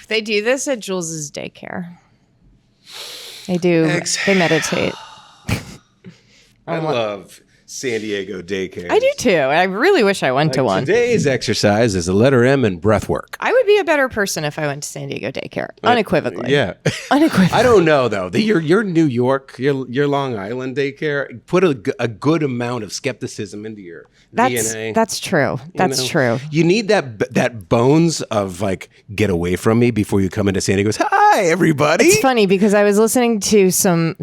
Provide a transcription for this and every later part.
They do this at Jules's daycare. They do. They meditate. I love San Diego daycare. I do too. I really wish I went to one. Today's exercise is the letter M in breath work. I would be a better person if I went to San Diego daycare, unequivocally. Yeah, unequivocally. I don't know though. Your New York, your Long Island daycare put a good amount of skepticism into your DNA. That's true. That's true. You need that bones of like get away from me before you come into San Diego. Hi everybody. It's funny because I was listening to some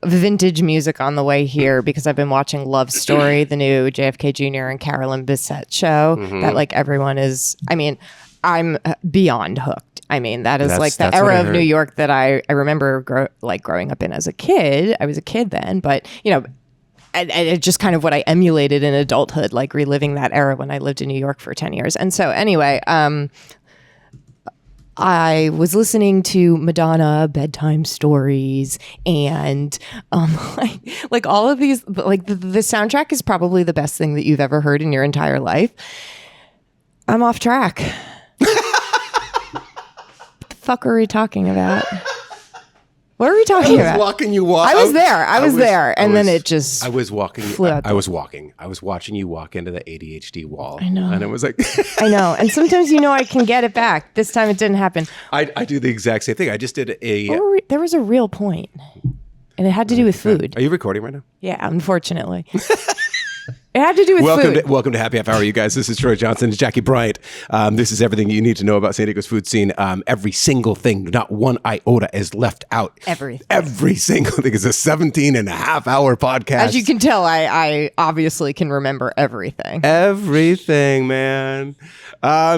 vintage music on the way here because I've been watching Love Story, the new JFK Jr. and Carolyn Bessette show that like everyone is. I mean, I'm beyond hooked. I mean, that's like the era of New York that I remember growing up in as a kid. I was a kid then, but you know, and it's just kind of what I emulated in adulthood, like reliving that era when I lived in New York for 10 years. And so anyway, I was listening to Madonna bedtime stories and like all of these, like the soundtrack is probably the best thing that you've ever heard in your entire life. I'm off track. What the fuck are we talking about? What are we talking about? Walking you walk. I was there. And then it just I was walking. flew out I was walking. I was watching you walk into the ADHD wall. I know. And it was like I know. And sometimes I can get it back. This time it didn't happen. I do the exact same thing. I just did There was a real point. And it had to do with food. Are you recording right now? Yeah, unfortunately. It had to do with food. Welcome to Happy Half Hour, you guys. This is Troy Johnson and Jackie Bryant. This is everything you need to know about San Diego's food scene. Every single thing, not one iota is left out. Everything. Every single thing. It's a 17-and-a-half-hour podcast. As you can tell, I obviously can remember everything. Everything, man.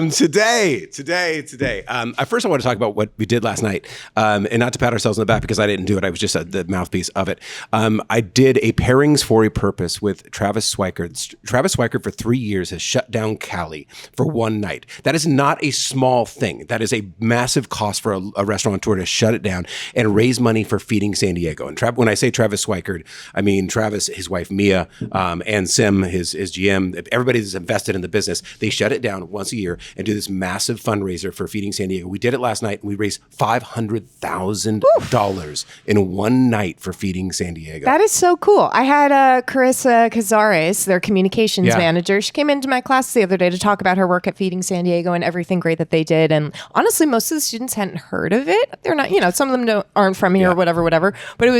Today. First, I want to talk about what we did last night, and not to pat ourselves on the back because I didn't do it. I was just the mouthpiece of it. I did a pairings for a purpose with Travis Swikert. Travis Swikert for 3 years has shut down Cali for one night. That is not a small thing. That is a massive cost for a restaurateur to shut it down and raise money for feeding San Diego. And when I say Travis Swikert, I mean Travis, his wife Mia, and Sim, his GM. Everybody that's invested in the business. They shut it down once a year and do this massive fundraiser for feeding San Diego. We did it last night and we raised $500,000 in one night for feeding San Diego. That is so cool. I had Carissa Cazares, their communications manager. She came into my class the other day to talk about her work at Feeding San Diego and everything great that they did. And honestly, most of the students hadn't heard of it. They're not, some of them aren't from here or whatever. But I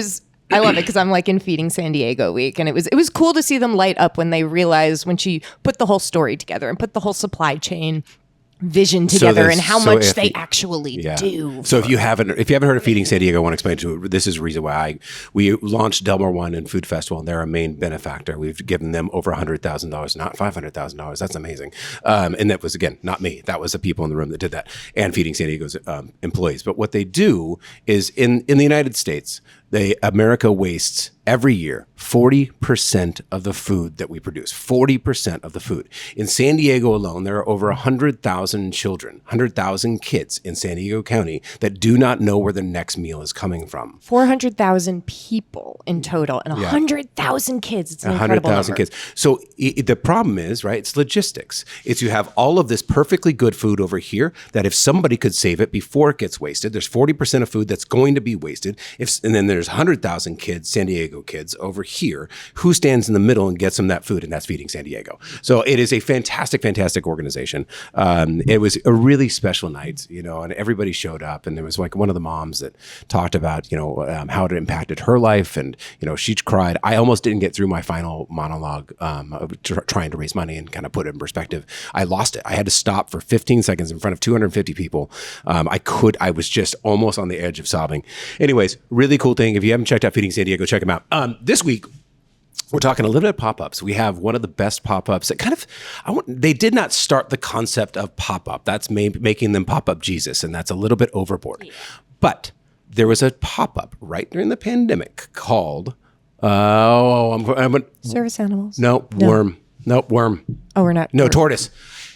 love it because I'm like in Feeding San Diego week. And it was cool to see them light up when they realized when she put the whole story together and put the whole supply chain vision together and how much they actually do. So if you haven't heard of Feeding San Diego, I want to explain to you, this is the reason why we launched Delmar One and Food Festival, and they're a main benefactor. We've given them over $100,000, not $500,000. That's amazing. And that was, again, not me. That was the people in the room that did that, and Feeding San Diego's employees. But what they do is in the United States, America wastes every year 40% of the food that we produce. 40% of the food. In San Diego alone, there are over 100,000 children, 100,000 kids in San Diego County that do not know where their next meal is coming from. 400,000 people in total and 100,000 kids. It's an incredible 100,000 kids. So the problem is, right, it's logistics. It's you have all of this perfectly good food over here that if somebody could save it before it gets wasted, there's 40% of food that's going to be wasted. And then there's 100,000 kids, San Diego kids over here, who stands in the middle and gets them that food, and that's Feeding San Diego. So it is a fantastic, fantastic organization. It was a really special night, and everybody showed up, and there was like one of the moms that talked about, how it impacted her life, and, she cried. I almost didn't get through my final monologue of trying to raise money and kind of put it in perspective. I lost it. I had to stop for 15 seconds in front of 250 people. I was just almost on the edge of sobbing. Anyways, really cool thing. If you haven't checked out Feeding San Diego, check them out. This week, we're talking a little bit of pop-ups. We have one of the best pop-ups that they did not start the concept of pop-up. That's making them pop-up Jesus, and that's a little bit overboard. Yeah. But there was a pop-up right during the pandemic called, Service Animals. Worm. No, worm. Oh, we're not. No, tortoise.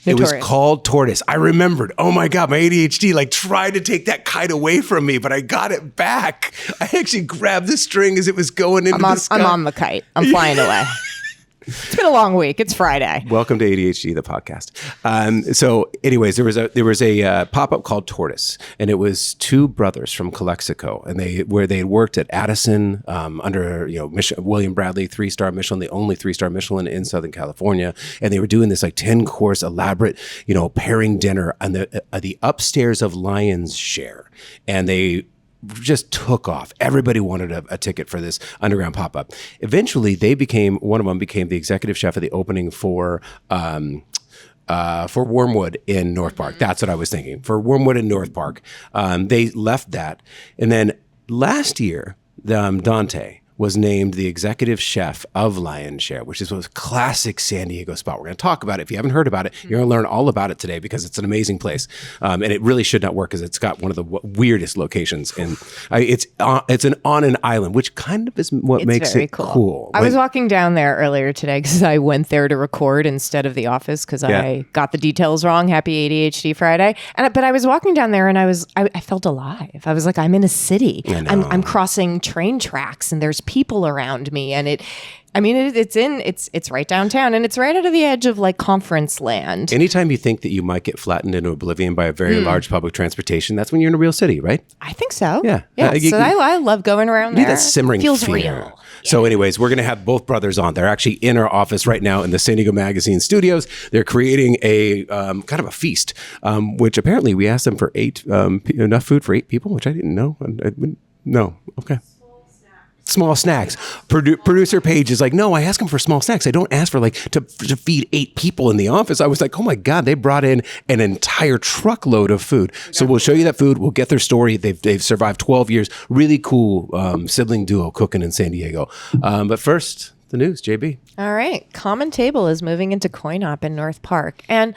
It was called Tortoise. I remembered. Oh my God, my ADHD tried to take that kite away from me, but I got it back. I actually grabbed the string as it was going into the sky. I'm on the kite. I'm flying away. It's been a long week. It's Friday. Welcome to ADHD, the podcast. So anyways, there was a pop-up called Tortoise, and it was two brothers from Calexico, and they had worked at Addison under William Bradley 3-star Michelin, the only 3-star Michelin in Southern California, and they were doing this like 10-course elaborate pairing dinner on the upstairs of Lion's Share, and they just took off. Everybody wanted a ticket for this underground pop-up. Eventually, one of them became the executive chef of the opening for Wormwood in North Park. That's what I was thinking. For Wormwood in North Park. They left that. And then last year, Dante was named the executive chef of Lion's Share, which is a classic San Diego spot. We're going to talk about it. If you haven't heard about it, you're going to learn all about it today because it's an amazing place. And it really should not work because it's got one of the weirdest locations. And it's on an island, which kind of is what makes it cool. I was walking down there earlier today because I went there to record instead of the office because I got the details wrong. Happy ADHD Friday. But I was walking down there and I felt alive. I was like, I'm in a city. I'm crossing train tracks and there's people around me, and it's right downtown, and it's right out of the edge of like conference land. Anytime you think that you might get flattened into oblivion by a very large public transportation, that's when you're in a real city, right? I think so. Yeah. I love going around there. That simmering feels fear. real. So anyways, we're going to have both brothers on. They're actually in our office right now in the San Diego Magazine studios. They're creating a kind of a feast, which apparently we asked them for enough food for 8 people, which I didn't know. No. Okay. Small snacks. Producer Paige is like, no, I ask them for small snacks. I don't ask for to feed 8 people in the office. I was like, oh my God, they brought in an entire truckload of food. So we'll show you that food. We'll get their story. They've survived 12 years. Really cool sibling duo cooking in San Diego. But first, the news, JB. All right. Common Table is moving into Coin Op in North Park. And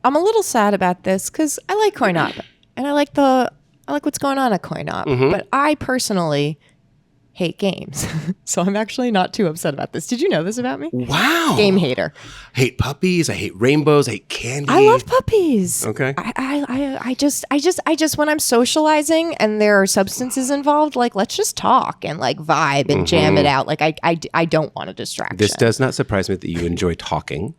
I'm a little sad about this because I like Coin Op and I like what's going on at Coin Op. Mm-hmm. But I personally hate games. So I'm actually not too upset about this. Did you know this about me? Wow. Game hater. Hate puppies. I hate rainbows. I hate candy. I love puppies. Okay. I just when I'm socializing and there are substances involved, let's just talk and vibe and jam it out. I don't want a distraction. This does not surprise me that you enjoy talking.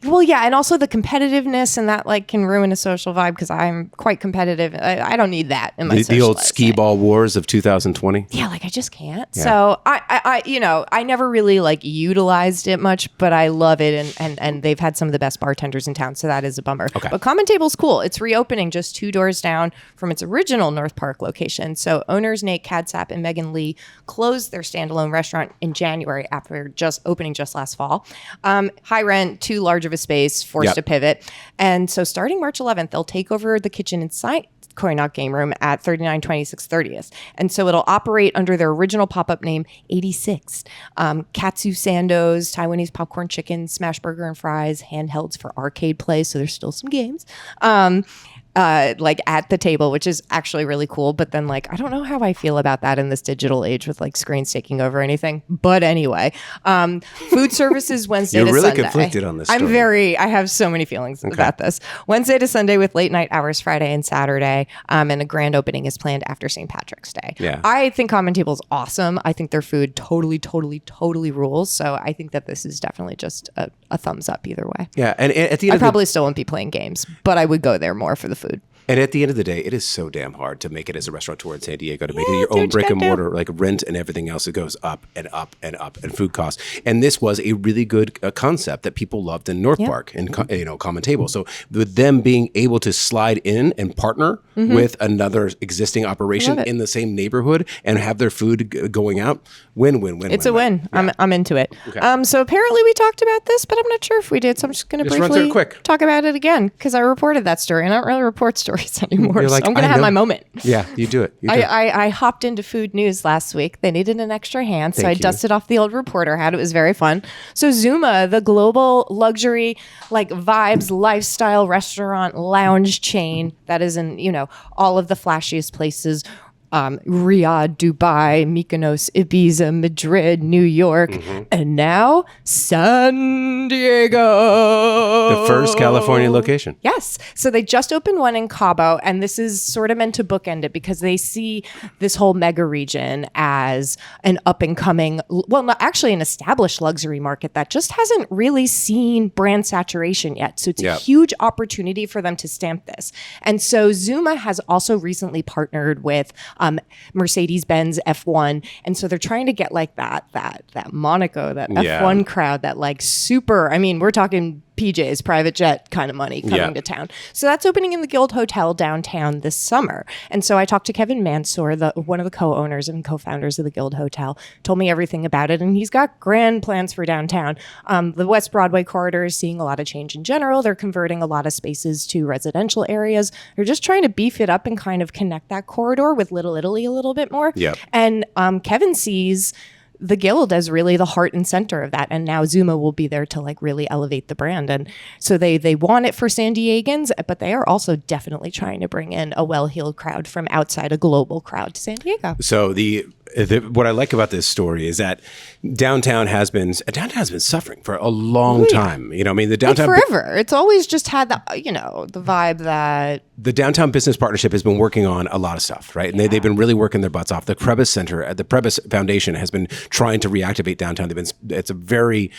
Well, yeah, and also the competitiveness and that can ruin a social vibe because I'm quite competitive. I don't need that in my the old skee ball wars of 2020. Yeah, I just can't. Yeah. So I never really utilized it much, but I love it, and they've had some of the best bartenders in town, so that is a bummer. Okay. But Common Table's cool. It's reopening just 2 doors down from its original North Park location. So owners Nate Kadsap and Megan Lee closed their standalone restaurant in January after just opening just last fall. High rent, too large of a space, forced to pivot. And so starting March 11th, they'll take over the kitchen inside Coin Op Game Room at 3926 30th. And so it'll operate under their original pop-up name, 86. Katsu Sandos, Taiwanese popcorn chicken, smash burger and fries, handhelds for arcade play. So there's still some games. At the table, which is actually really cool. But then I don't know how I feel about that in this digital age with screens taking over anything. But anyway, food services Wednesday to Sunday. You're really conflicted on this story. I have so many feelings about this. Wednesday to Sunday with late night hours Friday and Saturday. And a grand opening is planned after St. Patrick's Day. Yeah. I think Common Table is awesome. I think their food totally rules. So I think that this is definitely just a thumbs up either way. Yeah. And at the end I probably still won't be playing games, but I would go there more for the food. And at the end of the day, it is so damn hard to make it as a restaurateur in San Diego, to make it your own brick and mortar, rent and everything else. It goes up and up and up, and food costs. And this was a really good concept that people loved in North Park and Common Table. So with them being able to slide in and partner with another existing operation in the same neighborhood and have their food going out, win. It's a win. Yeah. I'm into it. Okay. So apparently we talked about this, but I'm not sure if we did. So I'm just going to briefly talk about it again because I reported that story, and I don't really report stories anymore. So I'm going to have my moment. Yeah, you do it. I hopped into food news last week. They needed an extra hand, so I dusted off the old reporter hat. It was very fun. So Zuma, the global luxury, vibes, lifestyle restaurant lounge chain that is in, all of the flashiest places Riyadh, Dubai, Mykonos, Ibiza, Madrid, New York, and now San Diego. The first California location. Yes. So they just opened one in Cabo, and this is sort of meant to bookend it because they see this whole mega region as an up and coming, well, not actually an established luxury market that just hasn't really seen brand saturation yet. So it's a huge opportunity for them to stamp this. And so Zuma has also recently partnered with Mercedes-Benz F1. And so they're trying to get like that Monaco, that F1 crowd, that like super, I mean, we're talking PJ's private jet kind of money coming to town. So that's opening in the Guild Hotel downtown this summer. And so I talked to Kevin Mansour, one of the co-owners and co-founders of the Guild Hotel, told me everything about it. And he's got grand plans for downtown. The West Broadway corridor is seeing a lot of change in general. They're converting a lot of spaces to residential areas. They're just trying to beef it up and kind of connect that corridor with Little Italy a little bit more. Yep. And Kevin sees the Guild as really the heart and center of that. And now Zuma will be there to like really elevate the brand. And so they want it for San Diegans, but they are also definitely trying to bring in a well-heeled crowd from outside a global crowd to San Diego. So what I like about this story is that downtown has been suffering for a long time. You know, I mean, the downtown forever. It's always just had the vibe that the downtown business partnership has been working on a lot of stuff, right? And they've been really working their butts off. The Prebis Center, the Prebis Foundation has been trying to reactivate downtown. It's a very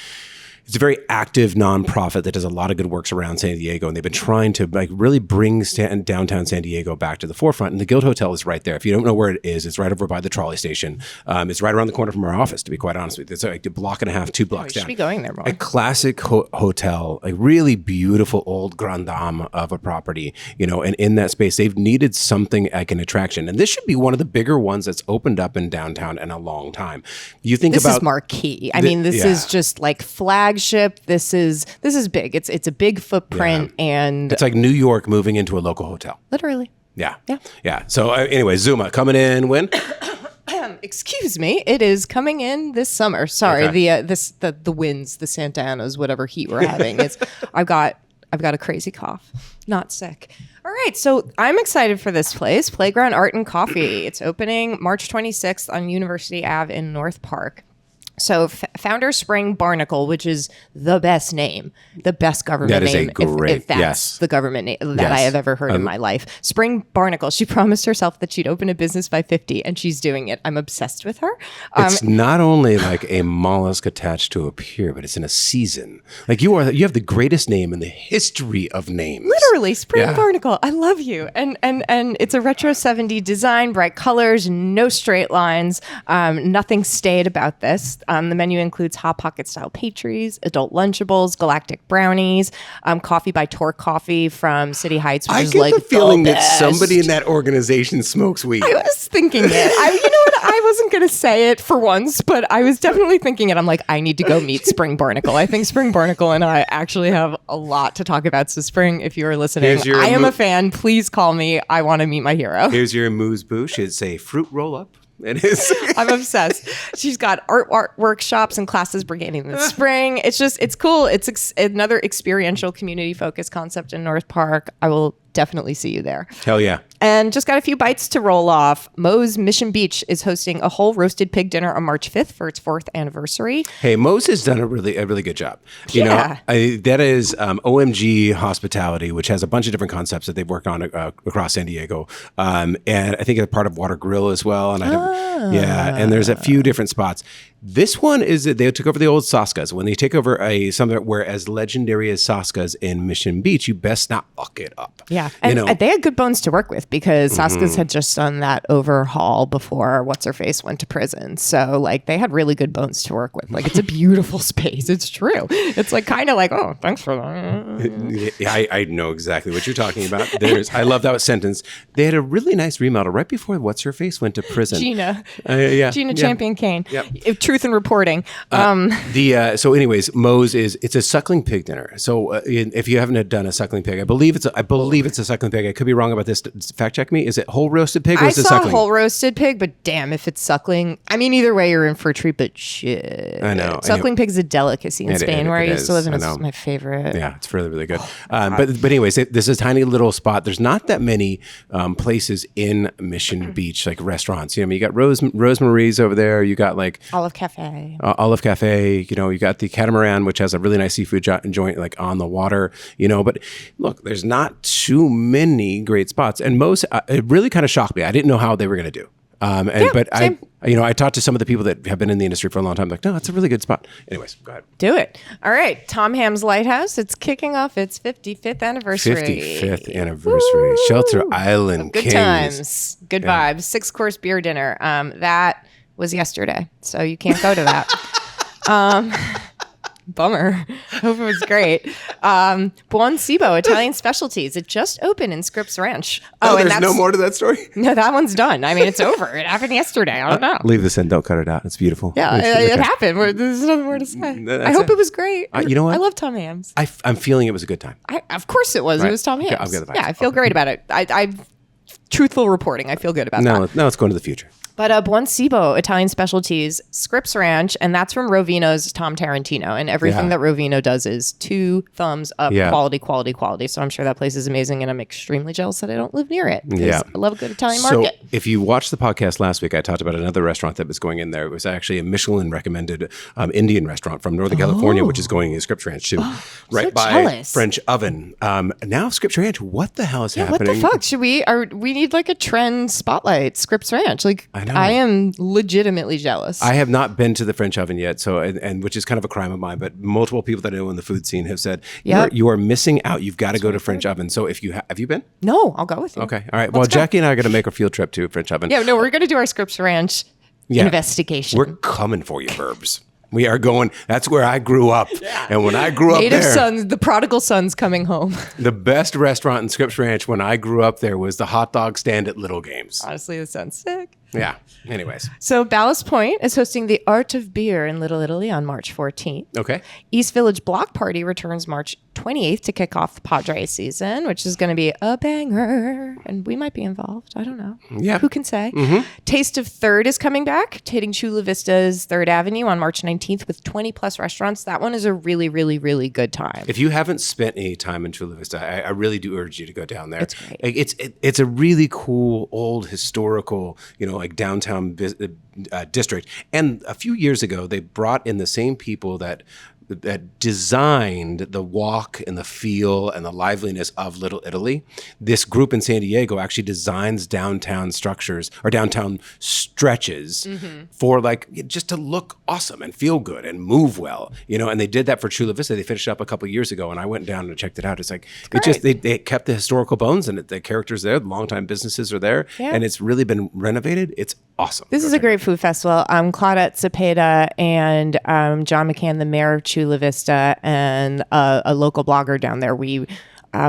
active nonprofit that does a lot of good works around San Diego, and they've been trying to like really bring downtown San Diego back to the forefront. And the Guild Hotel is right there. If you don't know where it is, it's right over by the trolley station. It's right around the corner from our office, to be quite honest with you. It's like a block and a half, 2 blocks down. You should be going there more. A classic hotel, a really beautiful old grand dame of a property, you know, and in that space, they've needed something like an attraction. And this should be one of the bigger ones that's opened up in downtown in a long time. You think this about is marquee. I mean, this is just like flagship. This is big. It's a big footprint, and it's like New York moving into a local hotel. Literally. Yeah. So anyway, Zuma coming in when? Excuse me, it is coming in this summer. Sorry, the winds, the Santa Anas, whatever heat we're having. I've got a crazy cough. Not sick. All right, so I'm excited for this place, Playground Art and Coffee. It's opening March 26th on University Ave in North Park. So Founder Spring Barnacle, which is the best name, the best government name. That is a great, if that's the government name that I have ever heard in my life. Spring Barnacle. She promised herself that she'd open a business by 50, and she's doing it. I'm obsessed with her. It's not only like a mollusk attached to a pier, but it's in a season. Like you have the greatest name in the history of names. Literally, Spring Barnacle. I love you. And it's a retro 70s design, bright colors, no straight lines, nothing staid about this. The menu includes Hot Pocket style pastries, adult Lunchables, galactic brownies, coffee by Torque Coffee from City Heights, which I is get like the feeling the that best. somebody in that organization smokes weed. I was thinking it. You know what? I wasn't going to say it for once, but I was definitely thinking it. I'm like, I need to go meet Spring Barnacle. I think Spring Barnacle and I actually have a lot to talk about. So Spring, if you are listening, I am a fan. Please call me. I want to meet my hero. Here's your amuse-bouche. It's a fruit roll-up. It is. I'm obsessed. She's got art workshops and classes beginning this spring. It's cool. It's another experiential community focused concept in North Park. I will definitely see you there. Hell yeah. And just got a few bites to roll off. Moe's Mission Beach is hosting a whole roasted pig dinner on March 5th for its 4th anniversary. Hey, Moe's has done a really good job. You know, that is OMG Hospitality, which has a bunch of different concepts that they've worked on across San Diego. And I think it's part of Water Grill as well. And and there's a few different spots. This one is that they took over the old Saska's. When they take over something where as legendary as Saska's in Mission Beach, you best not fuck it up. Yeah, and they had good bones to work with because Saska's had just done that overhaul before What's-Her-Face went to prison. So like they had really good bones to work with. Like it's a beautiful space. It's true. It's like kind of like, oh, thanks for that. Yeah, I know exactly what you're talking about. I love that sentence. They had a really nice remodel right before What's-Her-Face went to prison. Gina Gina Champion Kane. Yep. Truth in reporting. So anyways, Moe's it's a suckling pig dinner. So if you haven't done a suckling pig, I believe it's it's a suckling pig. I could be wrong about this. Fact check me. Is it whole roasted pig or I is it saw suckling? whole roasted pig, but damn, if it's suckling, I mean, either way, you're in for a treat. But shit, I know. Suckling pig's a delicacy in Spain, where I used to live, and it's my favorite. Yeah, it's really, really good. But anyways, this is a tiny little spot. There's not that many places in Mission Beach, like restaurants. You know, you got Rosemary's over there. You got like Olive Cafe. Olive Cafe. You know, you got the Catamaran, which has a really nice seafood joint like on the water. You know, but look, there's not too many great spots, and most it really kind of shocked me. I didn't know how they were going to do. Same. I talked to some of the people that have been in the industry for a long time. Like, no, it's a really good spot. Anyways, go ahead. Do it. All right. Tom Ham's Lighthouse. It's kicking off its 55th anniversary. 55th anniversary. Woo! Shelter Island Good Kings. Times. Good vibes. 6-course beer dinner. That was yesterday, so you can't go to that. Bummer. Hope it was great. Buon Cibo, Italian specialties. It just opened in Scripps Ranch. And there's no more to that story? No, that one's done. I mean, it's over. It happened yesterday. I don't know. Leave this in. Don't cut it out. It's beautiful. Yeah, it happened. There's nothing more to say. I hope it was great. You know what? I love Tom Hams. I'm feeling it was a good time. Of course it was. Right. It was Tom Hams. Okay, I'll get the vibes. Yeah, I feel great about it. I truthful reporting. I feel good about that. Now let's go into the future. But Buon Cibo, Italian specialties, Scripps Ranch, and that's from Rovino's Tom Tarantino. And everything that Rovino does is 2 thumbs up, quality, quality, quality. So I'm sure that place is amazing, and I'm extremely jealous that I don't live near it. Yeah, I love a good Italian market. So if you watched the podcast last week, I talked about another restaurant that was going in there. It was actually a Michelin-recommended Indian restaurant from Northern California, which is going in Scripps Ranch too, right by jealous. French Oven. Now Scripps Ranch, what the hell is happening? What the fuck? Should we need like a trend spotlight, Scripps Ranch. Like, I know. I am legitimately jealous. I have not been to the French Oven yet, so and which is kind of a crime of mine. But multiple people that I know in the food scene have said, you are missing out. You've got to go to French Oven. So if you have you been? No, I'll go with you. Okay, all right. Well, Jackie and I are going to make a field trip to French Oven. Yeah, no, we're going to do our Scripps Ranch investigation. We're coming for you, Burbs. We are going. That's where I grew up. And when I grew up Native there, sons, the prodigal sons coming home. The best restaurant in Scripps Ranch when I grew up there was the hot dog stand at Little Games. Honestly, it sounds sick. Yeah. Anyways. So Ballast Point is hosting the Art of Beer in Little Italy on March 14th. Okay. East Village Block Party returns March 28th to kick off the Padre season, which is going to be a banger. And we might be involved. I don't know. Yeah. Who can say? Taste of Third is coming back, hitting Chula Vista's 3rd Avenue on March 19th with 20 plus restaurants. That one is a really, really, really good time. If you haven't spent any time in Chula Vista, I really do urge you to go down there. It's great. It's a really cool, old, historical, like downtown district. And a few years ago, they brought in the same people that designed the walk and the feel and the liveliness of Little Italy. This group in San Diego actually designs downtown structures or downtown stretches for just to look awesome and feel good and move well, and they did that for Chula Vista. They finished up a couple of years ago, and I went down and checked it out. It's like they kept the historical bones and the characters there. The longtime businesses are there, and it's really been renovated. It's awesome. This is a great food festival. Claudette Cepeda and John McCann, the mayor of Chula Vista, and a local blogger down there. We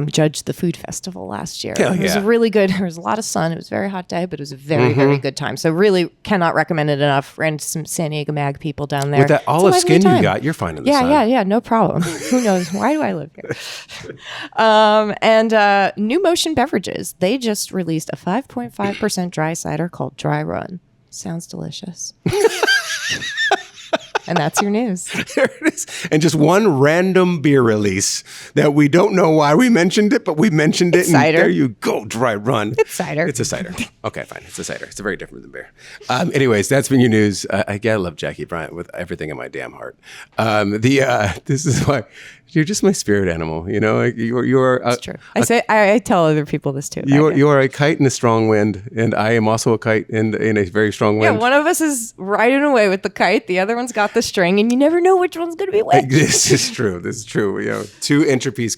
judged the food festival last year. It was really good. There was a lot of sun. It was a very hot day, but it was a very, very good time. So really cannot recommend it enough. Ran into some San Diego Mag people down there. With that olive skin you got, you're fine in the sun. Yeah, no problem. Who knows? Why do I live here? And New Motion Beverages. They just released a 5.5% dry cider called Dry Run. Sounds delicious. And that's your news. There it is. And just one random beer release that we don't know why we mentioned it, but we mentioned it. Cider. There you go. Dry Run. It's cider. It's a cider. Okay, fine. It's a cider. It's very different than beer. Anyways, that's been your news. I love Jackie Bryant with everything in my damn heart. This is why you're just my spirit animal. You are. It's true. I tell other people this too. You are a kite in a strong wind, and I am also a kite in a very strong wind. Yeah, one of us is riding away with the kite. The other one's got the string, and you never know which one's going to be which. This is true. This is true. Two entropies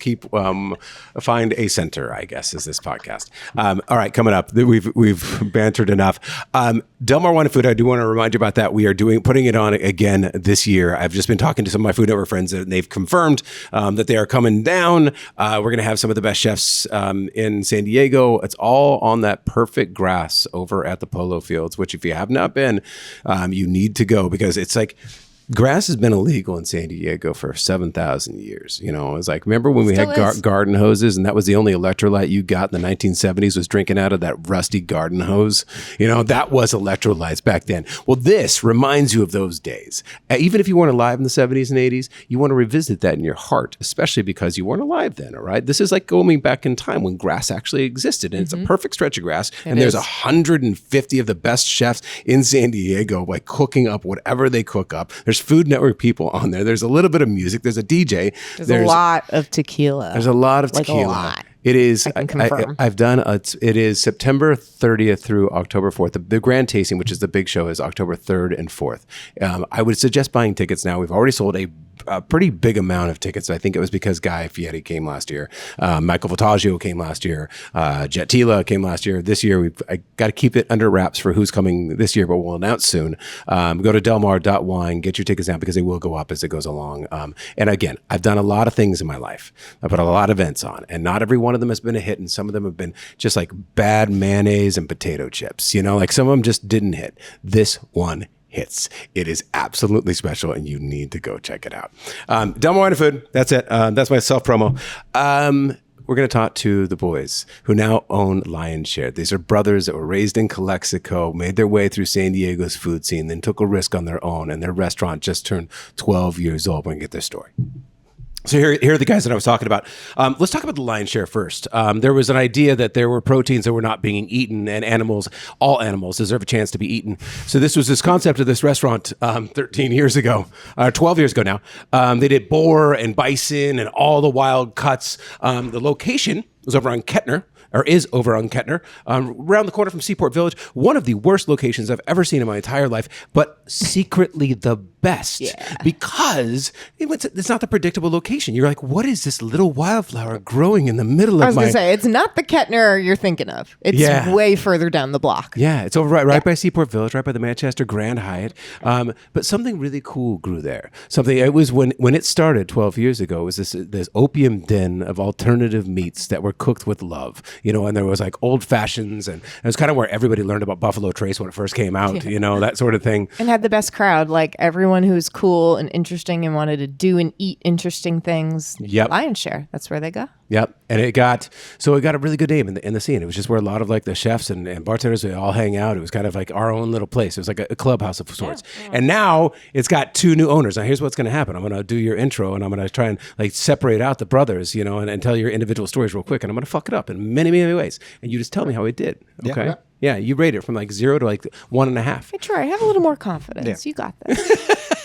find a center, I guess, is this podcast. All right, coming up, we've bantered enough. Del Mar Wine and Food, I do want to remind you about that. We are putting it on again this year. I've just been talking to some of my Food Network friends, and they've confirmed that they are coming down. We're going to have some of the best chefs in San Diego. It's all on that perfect grass over at the Polo Fields, which if you have not been, you need to go because it's like Grass has been illegal in San Diego for 7,000 years. You know, it's like, remember when we Still had garden hoses and that was the only electrolyte you got in the 1970s was drinking out of that rusty garden hose? You know, that was electrolytes back then. Well, this reminds you of those days. Even if you weren't alive in the 70s and 80s, you want to revisit that in your heart, especially because you weren't alive then, all right? This is like going back in time when grass actually existed, and it's a perfect stretch of grass, and there's 150 of the best chefs in San Diego, like cooking up whatever they cook up. There's Food Network people on there. There's a little bit of music. There's a DJ. There's a lot of tequila. There's a lot of tequila. Like a lot. It is. I can confirm. I've done. It is September 30th through October 4th. The grand tasting, which is the big show, is October 3rd and 4th. I would suggest buying tickets now. We've already sold a pretty big amount of tickets. I think it was because Guy Fieri came last year. Michael Voltaggio came last year. Jet Tila came last year. This year, I got to keep it under wraps for who's coming this year, but we'll announce soon. Go to delmar.wine, get your tickets now because they will go up as it goes along. And again, I've done a lot of things in my life. I put a lot of events on, and not every one of them has been a hit, and some of them have been just like bad mayonnaise and potato chips. You know, like some of them just didn't hit. This one hits. It is absolutely special, and you need to go check it out. Del Mar Wine and Food. That's it. That's my self promo. We're going to talk to the boys who now own Lion's Share. These are brothers that were raised in Calexico, made their way through San Diego's food scene, then took a risk on their own, and their restaurant just turned 12 years old. We're going to get their story. So here are the guys that I was talking about. Let's talk about the Lion's Share first. There was an idea that there were proteins that were not being eaten, and all animals deserve a chance to be eaten. So this was this concept of this restaurant 13 years ago, 12 years ago now. They did boar and bison and all the wild cuts. The location was over on Kettner. Or is over on Kettner, around the corner from Seaport Village. One of the worst locations I've ever seen in my entire life, but secretly the best because it's not the predictable location. You're like, what is this little wildflower growing in the middle of my... I was going to say, it's not the Kettner you're thinking of. It's way further down the block. Yeah, it's over right by Seaport Village, right by the Manchester Grand Hyatt. But something really cool grew there. It was when it started 12 years ago, it was this opium den of alternative meats that were cooked with love. You know, and there was like old fashions, and it was kind of where everybody learned about Buffalo Trace when it first came out, you know, that sort of thing. And had the best crowd, like everyone who was cool and interesting and wanted to do and eat interesting things. Yep. Lion's Share, that's where they go. Yep. And it got a really good name in the scene. It was just where a lot of like the chefs and bartenders, they all hang out. It was kind of like our own little place. It was like a clubhouse of sorts. Yeah. And now it's got two new owners. Now here's what's going to happen. I'm going to do your intro, and I'm going to try and like separate out the brothers, you know, and tell your individual stories real quick. And I'm going to fuck it up in many, many ways. And you just tell me how it did. Okay. Yeah. You rate it from like 0 to like 1.5. Hey, Troy, have a little more confidence. Yeah. You got this.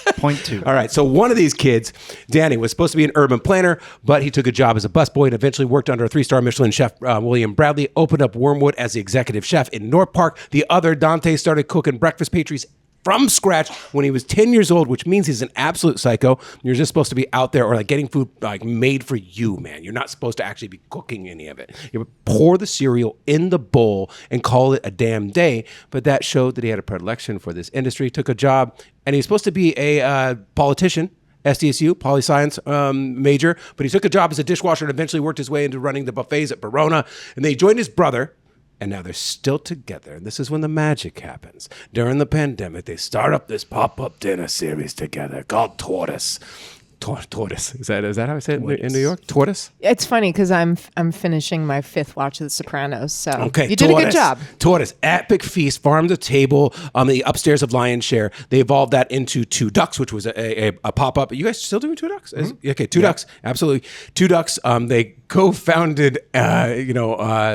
0.2. All right. So one of these kids, Danny, was supposed to be an urban planner, but he took a job as a busboy and eventually worked under a 3-star Michelin chef, William Bradley, opened up Wormwood as the executive chef in North Park. The other, Dante, started cooking breakfast pastries from scratch when he was 10 years old, which means he's an absolute psycho. You're just supposed to be out there or like getting food like made for you, man. You're not supposed to actually be cooking any of it. You pour the cereal in the bowl and call it a damn day. But that showed that he had a predilection for this industry, took a job, and he was supposed to be a politician. SDSU, poli-science major, but he took a job as a dishwasher and eventually worked his way into running the buffets at Barona. And they joined his brother, and now they're still together. And this is when the magic happens. During the pandemic, they start up this pop-up dinner series together called Tortoise. Tortoise. Is that how I say it in New York? Tortoise? It's funny because I'm finishing my 5th watch of The Sopranos. So okay, you did a good job. Tortoise. Epic feast. Farm to table on the upstairs of Lion's Share. They evolved that into Two Ducks, which was a pop-up. You guys still doing Two Ducks? Mm-hmm. Okay, Two Ducks. Absolutely. Two Ducks. They co-founded,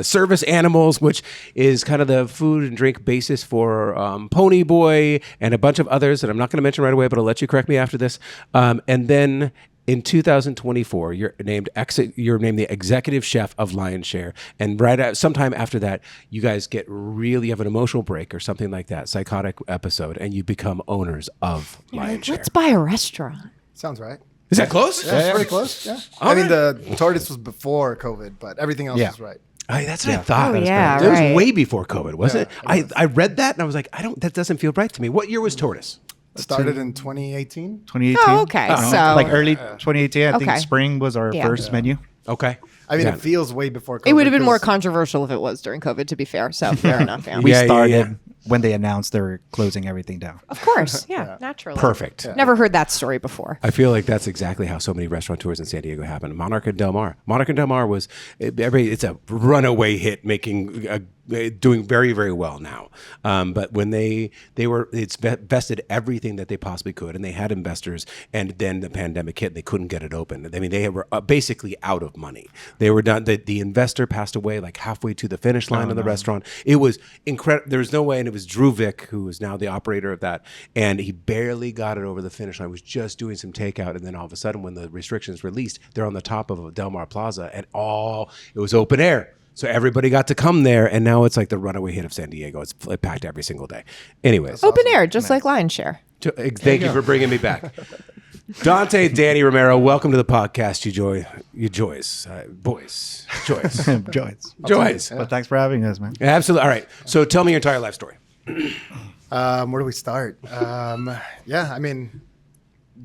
Service Animals, which is kind of the food and drink basis for Pony Boy and a bunch of others that I'm not going to mention right away, but I'll let you correct me after this. And then in 2024, you're named the executive chef of Lion's Share, and sometime after that, you guys you have an emotional break or something like that, psychotic episode, and you become owners of Lion's Share. Let's buy a restaurant. Sounds right. Is that close? Yeah, it's pretty close. Yeah. I mean, the tortoise was before COVID, but everything else was right. That's what I thought. It was way before COVID, wasn't it? I read that and I was like, that doesn't feel right to me. What year was Tortoise? Started in 2018. 2018. Oh, okay. So like early 2018. I think spring was our first menu. Okay. I mean, it feels way before COVID. It would have been more controversial if it was during COVID, to be fair. So fair enough. Yeah. We started when they announced they were closing everything down. Of course. Yeah. Naturally. Perfect. Never heard that story before. I feel like that's exactly how so many restaurateurs in San Diego happened. Monarch and Del Mar. Monarch and Del Mar it's a runaway hit, doing very, very well now. But when it's vested everything that they possibly could, and they had investors, and then the pandemic hit, and they couldn't get it open. I mean, they were basically out of money. They were done. The investor passed away like halfway to the finish line of the restaurant. It was incredible. There was no way, and it was Drew Vick, who is now the operator of that, and he barely got it over the finish line. Was just doing some takeout, and then all of a sudden, when the restrictions released, they're on the top of a Del Mar Plaza, and it was open air. So everybody got to come there, and now it's like the runaway hit of San Diego. It's packed every single day. Anyways. Open air, just like Lion Share. Thank you for bringing me back. Dante and Danny Romero, welcome to the podcast. Joys. Well, thanks for having us, man. Absolutely. All right. So tell me your entire life story. Where do we start? I mean,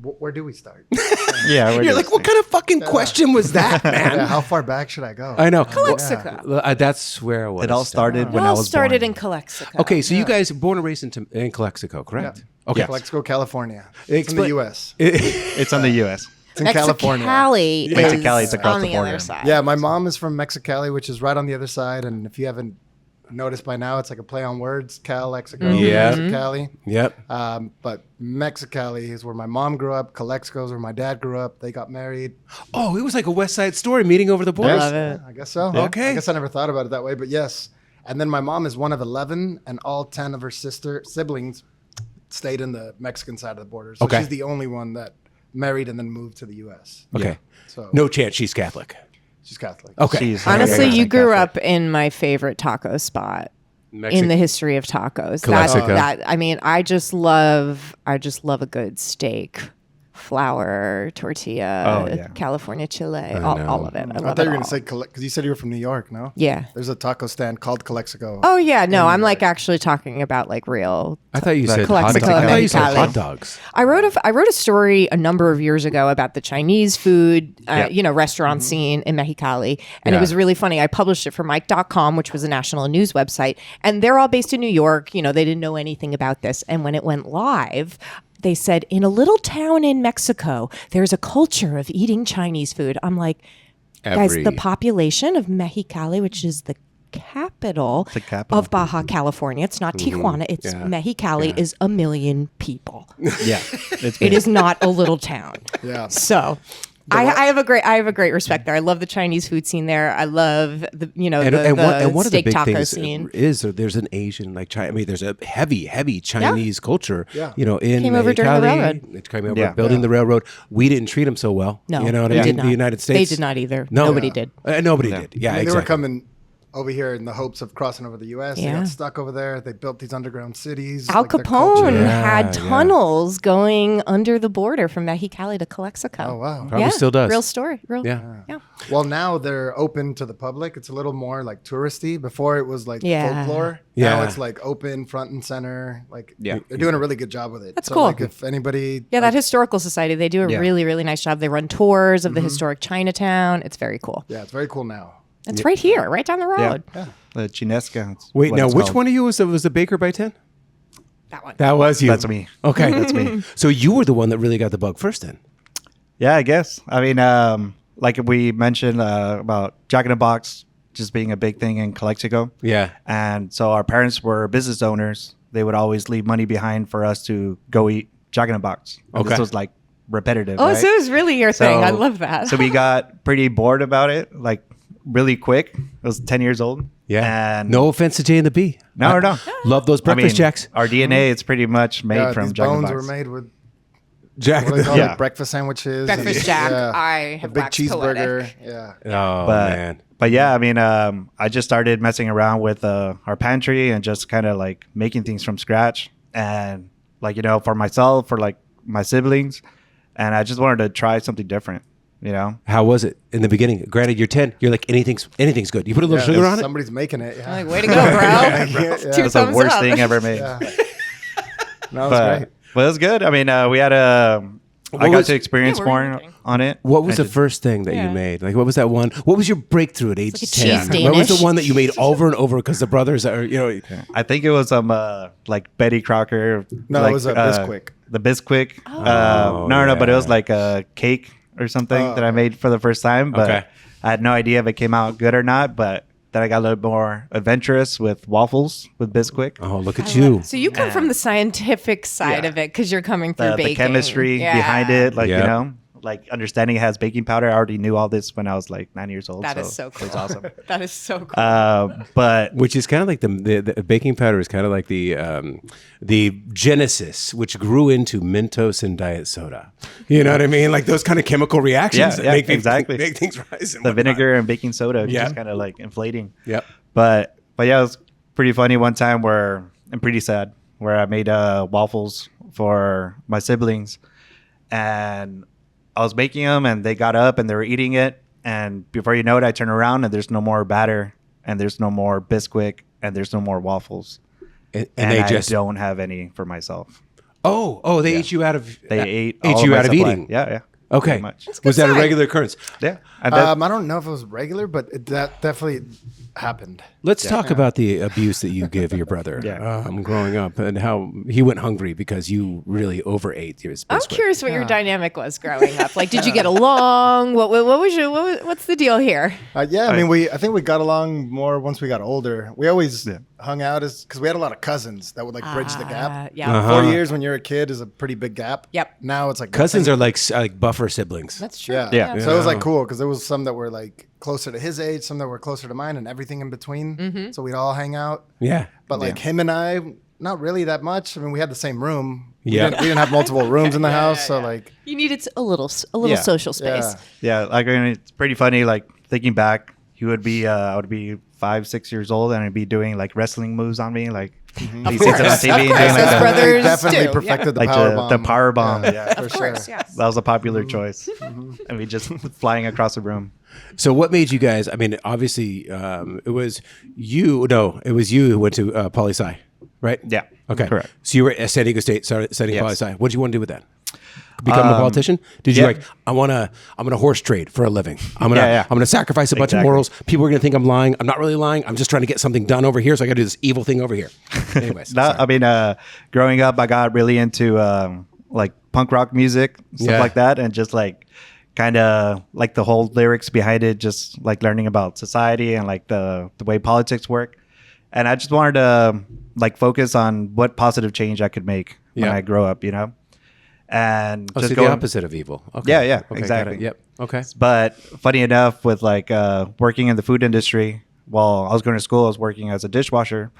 where do we start? You're like, what kind of fucking question was that, man? How far back should I go? I know. Calexico. That's where I was. It all started when I was started born. in Calexico. Okay, so you guys were born and raised in Calexico, correct? Yeah. Okay. Calexico, California. It's in the U.S. It's on the U.S. It's in California. Mexicali is across on the the border. other side. Yeah, my mom is from Mexicali, which is right on the other side. And if you haven't noticed by now, it's like a play on words, Calexico, Mexicali. Yep. But Mexicali is where my mom grew up. Calexico is where my dad grew up. They got married. Oh, it was like a West Side Story meeting over the border. I love it. I guess so. Okay. I guess I never thought about it that way, but yes. And then my mom is one of 11, and all 10 of her siblings stayed in the Mexican side of the border. So she's the only one that married and then moved to the U.S. Okay. Yeah. So No chance she's Catholic. she's Catholic. Okay. Honestly, you grew Catholic. up in my favorite taco spot Mexico. in the history of tacos. Calexico. I mean, I just love a good steak, flour, tortilla, California chile, all of it. I I love thought you it were going all. to say, because you said you were from New York, no? Yeah. There's a taco stand called Calexico. Oh yeah, no, I'm like actually talking about like real. I thought you said hot Calexico dogs. I thought you said Mexicali. hot dogs. I wrote a story a number of years ago about the Chinese food, restaurant scene in Mexicali, and it was really funny. I published it for Mike.com, which was a national news website, and they're all based in New York. You know, they didn't know anything about this, and when it went live, they said, in a little town in Mexico, there's a culture of eating Chinese food. I'm like, guys, the population of Mexicali, which is the capital of Baja California. It's not Tijuana. It's Mexicali is 1 million people. Yeah. It is not a little town. Yeah. So I have a great respect there. I love the Chinese food scene there. I love the one of the steak big taco things scene. is there's an Asian like China. I mean, there's a heavy Chinese culture. Yeah. You know, in Came over during the Mexicali. railroad. It came over building the railroad. We didn't treat them so well. No, you know what they I mean? did not. The United States. They did not either. No. Nobody did. Nobody did. Yeah, I mean, exactly. They were coming over here in the hopes of crossing over the U.S. They Yeah. got stuck over there. They built these underground cities. Al like their Capone culture. had tunnels going under the border from Mexicali to Calexico. Oh, wow. Probably still does. Real story. Yeah. Well, now they're open to the public. It's a little more like touristy. Before it was like folklore. Yeah. Now it's like open front and center. Like they're doing a really good job with it. That's so, cool. Like if anybody, Yeah, that historical society, they do a really, really nice job. They run tours of the historic Chinatown. It's very cool. yeah, it's very cool now. It's right here, right down the road. The Chinesca. it's Wait, what now it's which called. one of you was the baker by 10? That one. That was you. That's me. Okay, that's me. So you were the one that really got the bug first, then. Yeah, I guess. I mean, like we mentioned about Jack in the Box just being a big thing in Calexico. Yeah. And so our parents were business owners. They would always leave money behind for us to go eat Jack in the Box. And Okay. This was like repetitive. Oh, right? so it was really your thing. I love that. So we got pretty bored about it, like really quick. I was 10 years old. Yeah. And No offense to J and the B. No. Love those I breakfast mean, jacks. our DNA, it's pretty much made from these Jack in the bones Box. were made with Jack. what do they call Yeah. it? Breakfast sandwiches. Breakfast and- Jack. yeah. I A have big waxed cheeseburger. poetic. Yeah. Oh but, man. But yeah, I mean, I just started messing around with our pantry and just kind of like making things from scratch. And like, for myself, for like my siblings. And I just wanted to try something different, How was it in the beginning? Granted, you're 10. You're like anything's good. You put a little sugar on it. Somebody's making it. Yeah. Like, way to go, bro. Yeah. Two It's the thumbs worst up. thing ever made. Yeah. No, it's great. But it was good. I mean, we had I got to experience more anything. on it. What was I the first thing that you Yeah. made? Like, what was that one? What was your breakthrough at age like a 10? cheese What was Danish. the one that you made over and over because the brothers are, I think it was like Betty Crocker. No, like, it was a Bisquick. The Bisquick. Oh, No, but it was yeah. like a cake or something that I made for the first time. But Okay. I had no idea if it came out good or not. But then I got a little more adventurous with waffles with Bisquick. oh, look at you. So you come from the scientific side Yeah. of it because you're coming through The baking. chemistry Yeah. behind it, like Yeah. you know, like understanding it has baking powder. I already knew all this when I was like 9 years old. That is so cool. It's awesome. That is so cool. But Which is kind of like the baking powder is kind of like the genesis, which grew into Mentos and diet soda. You know what I mean? Like those kind of chemical reactions Yeah, that yeah, make exactly. make things rise. And the whatnot. vinegar and baking soda Yeah. just kind of like inflating. Yep. But yeah, it was pretty funny one time where I'm pretty sad where I made waffles for my siblings, and I was making them, and they got up and they were eating it, and before you know it, I turn around and there's no more batter, and there's no more Bisquick, and there's no more waffles, And and they I just don't have any for myself. they ate you out of They ate you my out of supply. eating. Yeah. Okay. Pretty much. Was that a sign. regular occurrence? Yeah. And then, I don't know if it was regular, but that definitely happened. Let's talk about the abuse that you give your brother Yeah. growing up and how he went hungry because you really overate your I'm Bisquick. curious what your dynamic was growing up. Like, did you get along? What's the deal here? Yeah, I mean, I think we got along more once we got older. We always hung out because we had a lot of cousins that would like bridge the gap. Yeah. 4 years when you're a kid is a pretty big gap. Yep. Now it's like Cousins nothing. are like buffer siblings. That's true. Yeah. Yeah. So it was like cool because there was some that were like closer to his age, some that were closer to mine, and everything in between. Mm-hmm. So we'd all hang out. Yeah. But like him and I, not really that much. I mean, we had the same room. Yeah. We didn't have multiple rooms in the house. So like, You needed a little Yeah. social space. yeah. Yeah, like I mean, it's pretty funny. Like thinking back, I would be 5, 6 years old, and I'd be doing like wrestling moves on me, like he sees it on course, TV, of doing course, like as that. brothers Definitely do, perfected the Like power the bomb. power bomb. Yeah, for Of sure. course, yes. That was a popular choice, and we just flying across the room. So what made you guys? I mean, obviously, it was you. No, it was you who went to poli sci, right? Yeah, Okay. correct. So you were at San Diego State, studying Yes. poli sci. What did you want to do with that? Become a politician? Did you yeah. like? I'm gonna horse trade for a living. I'm Yeah. gonna sacrifice a bunch of Exactly. morals. People are gonna think I'm lying. I'm not really lying. I'm just trying to get something done over here. So I got to do this evil thing over here. Anyways, That, sorry. I mean, growing up, I got really into like punk rock music, stuff Yeah. like that, and just like kind of like the whole lyrics behind it, just like learning about society and like the way politics work. And I just wanted to like focus on what positive change I could make when Yeah. I grow up, you know? And Oh, just so going, the opposite of evil. Okay. Yeah, yeah, Okay, got exactly. it. Yep. Okay. But funny enough, with like working in the food industry, while I was going to school, I was working as a dishwasher,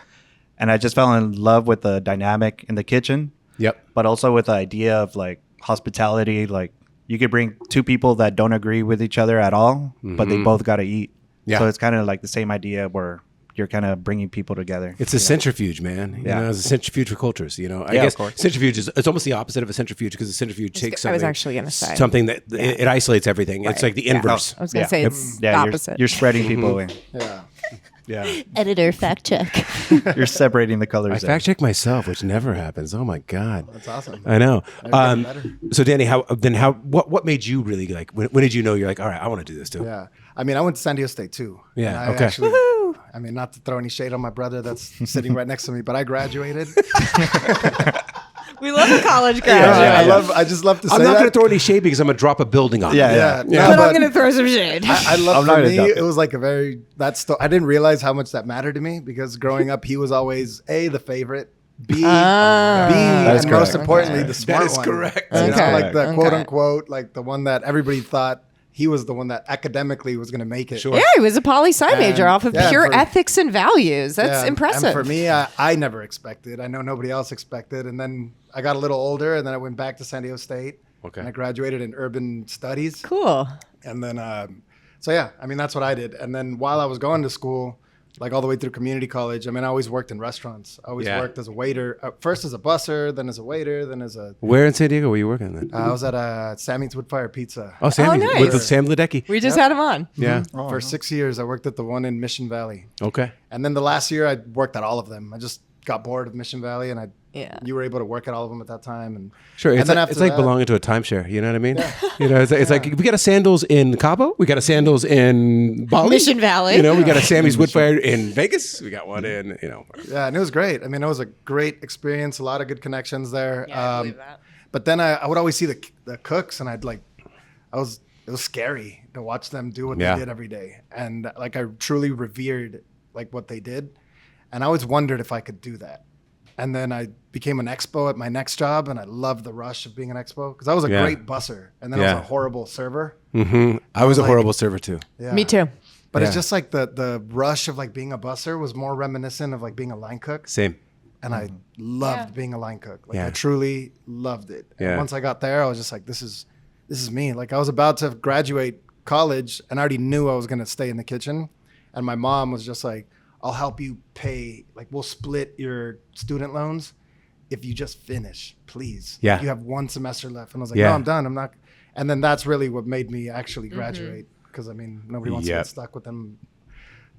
and I just fell in love with the dynamic in the kitchen, Yep. but also with the idea of like hospitality. Like you could bring two people that don't agree with each other at all, but they both got to eat. Yeah. So it's kind of like the same idea where you're kind of bringing people together. It's a centrifuge, man. You Yeah. know, it's a centrifuge for cultures. You know, I Yeah, guess of course. centrifuge is it's almost the opposite of a centrifuge because a centrifuge takes I something. was actually gonna say. something that it isolates everything. It's Right. like the Yeah. inverse. I was gonna Yeah. say Yep. it's Yeah, the you're, opposite. you're spreading people away. Yeah. Yeah. Editor fact check. You're separating the colors. I there. fact check myself, which never happens. Oh my god, That's awesome. I know. getting better. So Danny, what made you really like? When did you know you're like, all right, I want to do this too? Yeah. I mean, I went to San Diego State too. Yeah, And I okay. Actually, I mean, not to throw any shade on my brother that's sitting right next to me, but I graduated. We love a college Yeah, graduate. I just love to say I'm not that. going to throw any shade because I'm going to drop a building on. Yeah, it. Yeah. Yeah. But no, I'm gonna throw some shade. I love I'm not for gonna me. dump It it. was like a very I didn't realize how much that mattered to me because growing up, he was always A, the favorite, B, is and most correct. importantly, Okay. the smart is one. correct. You know, Okay. like the Okay. quote unquote, like the one that everybody thought he was the one that academically was going to make it. Sure. Yeah, he was a poli sci major off of yeah, pure for- ethics and values. That's Yeah, impressive. And for me, I never expected. I know nobody else expected. And then I got a little older, and then I went back to San Diego State. Okay. And I graduated in urban studies. Cool. And then, so yeah, I mean, that's what I did. And then while I was going to school, like all the way through community college, I mean, I always worked in restaurants. I always Yeah. worked as a waiter, first as a busser, then as a waiter, then as a. Where in San Diego were you working then? I was at Sammy's Woodfire Pizza. Oh, Sammy, nice. with Sam Ledecky. We just had him on. Yeah. For 6 years, I worked at the one in Mission Valley. Okay. And then the last year, I worked at all of them. I just got bored of Mission Valley, and you were able to work at all of them at that time. And Sure, and it's then like, after it's like that- belonging to a timeshare. You know what I mean? You know, it's like we got a Sandals in Cabo, we got a Sandals in Bali, Mission Valley. You know, we got a Sammy's Woodfire in Vegas. We got one in, you know. Yeah, and it was great. I mean, it was a great experience. A lot of good connections there. Yeah, I believe that. But then I would always see the cooks, and it was scary to watch them do what they did every day. And like I truly revered like what they did, and I always wondered if I could do that. And then I became an expo at my next job, and I loved the rush of being an expo because I was a great busser, and then I was a horrible server. Mm-hmm. I was a horrible server too. Yeah. Me too. But it's just like the rush of like being a busser was more reminiscent of like being a line cook. Same. And I loved being a line cook. Like Yeah. I truly loved it. Yeah. And once I got there, I was just like, this is me. Like I was about to graduate college, and I already knew I was going to stay in the kitchen. And my mom was just like, I'll help you pay. Like we'll split your student loans if you just finish, please. Yeah. Like, you have one semester left. And I was like, Yeah. no, I'm done. I'm not. And then that's really what made me actually graduate. Because I mean, nobody wants to Yep. get stuck with them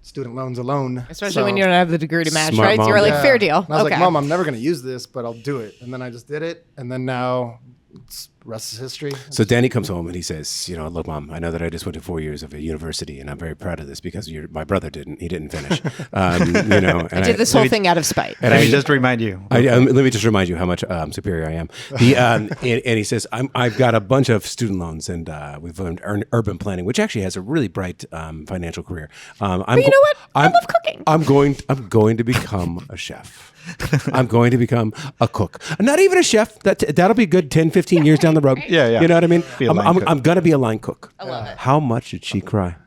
student loans alone. Especially when you don't have the degree to match, Smart right? So mom. you're like, Yeah. fair deal. And I was Okay. like, Mom, I'm never going to use this, but I'll do it. And then I just did it. And then now rest is history. So Danny comes home and he says, you know, look, Mom, I know that I just went to 4 years of a university, and I'm very proud of this because my brother didn't. He didn't finish. You know, and I did this whole thing out of spite. And Let I me just remind you. let me just remind you how much superior I am. And he says, I've got a bunch of student loans, and we've learned urban planning, which actually has a really bright financial career. But you know what? I love cooking. I'm going to become a chef. I'm going to become a cook. Not even a chef. That'll be good 10, 15 years down the road. Yeah. You know what I mean? Be a line cook. I'm going to be a line cook. I love it. How much did she cry?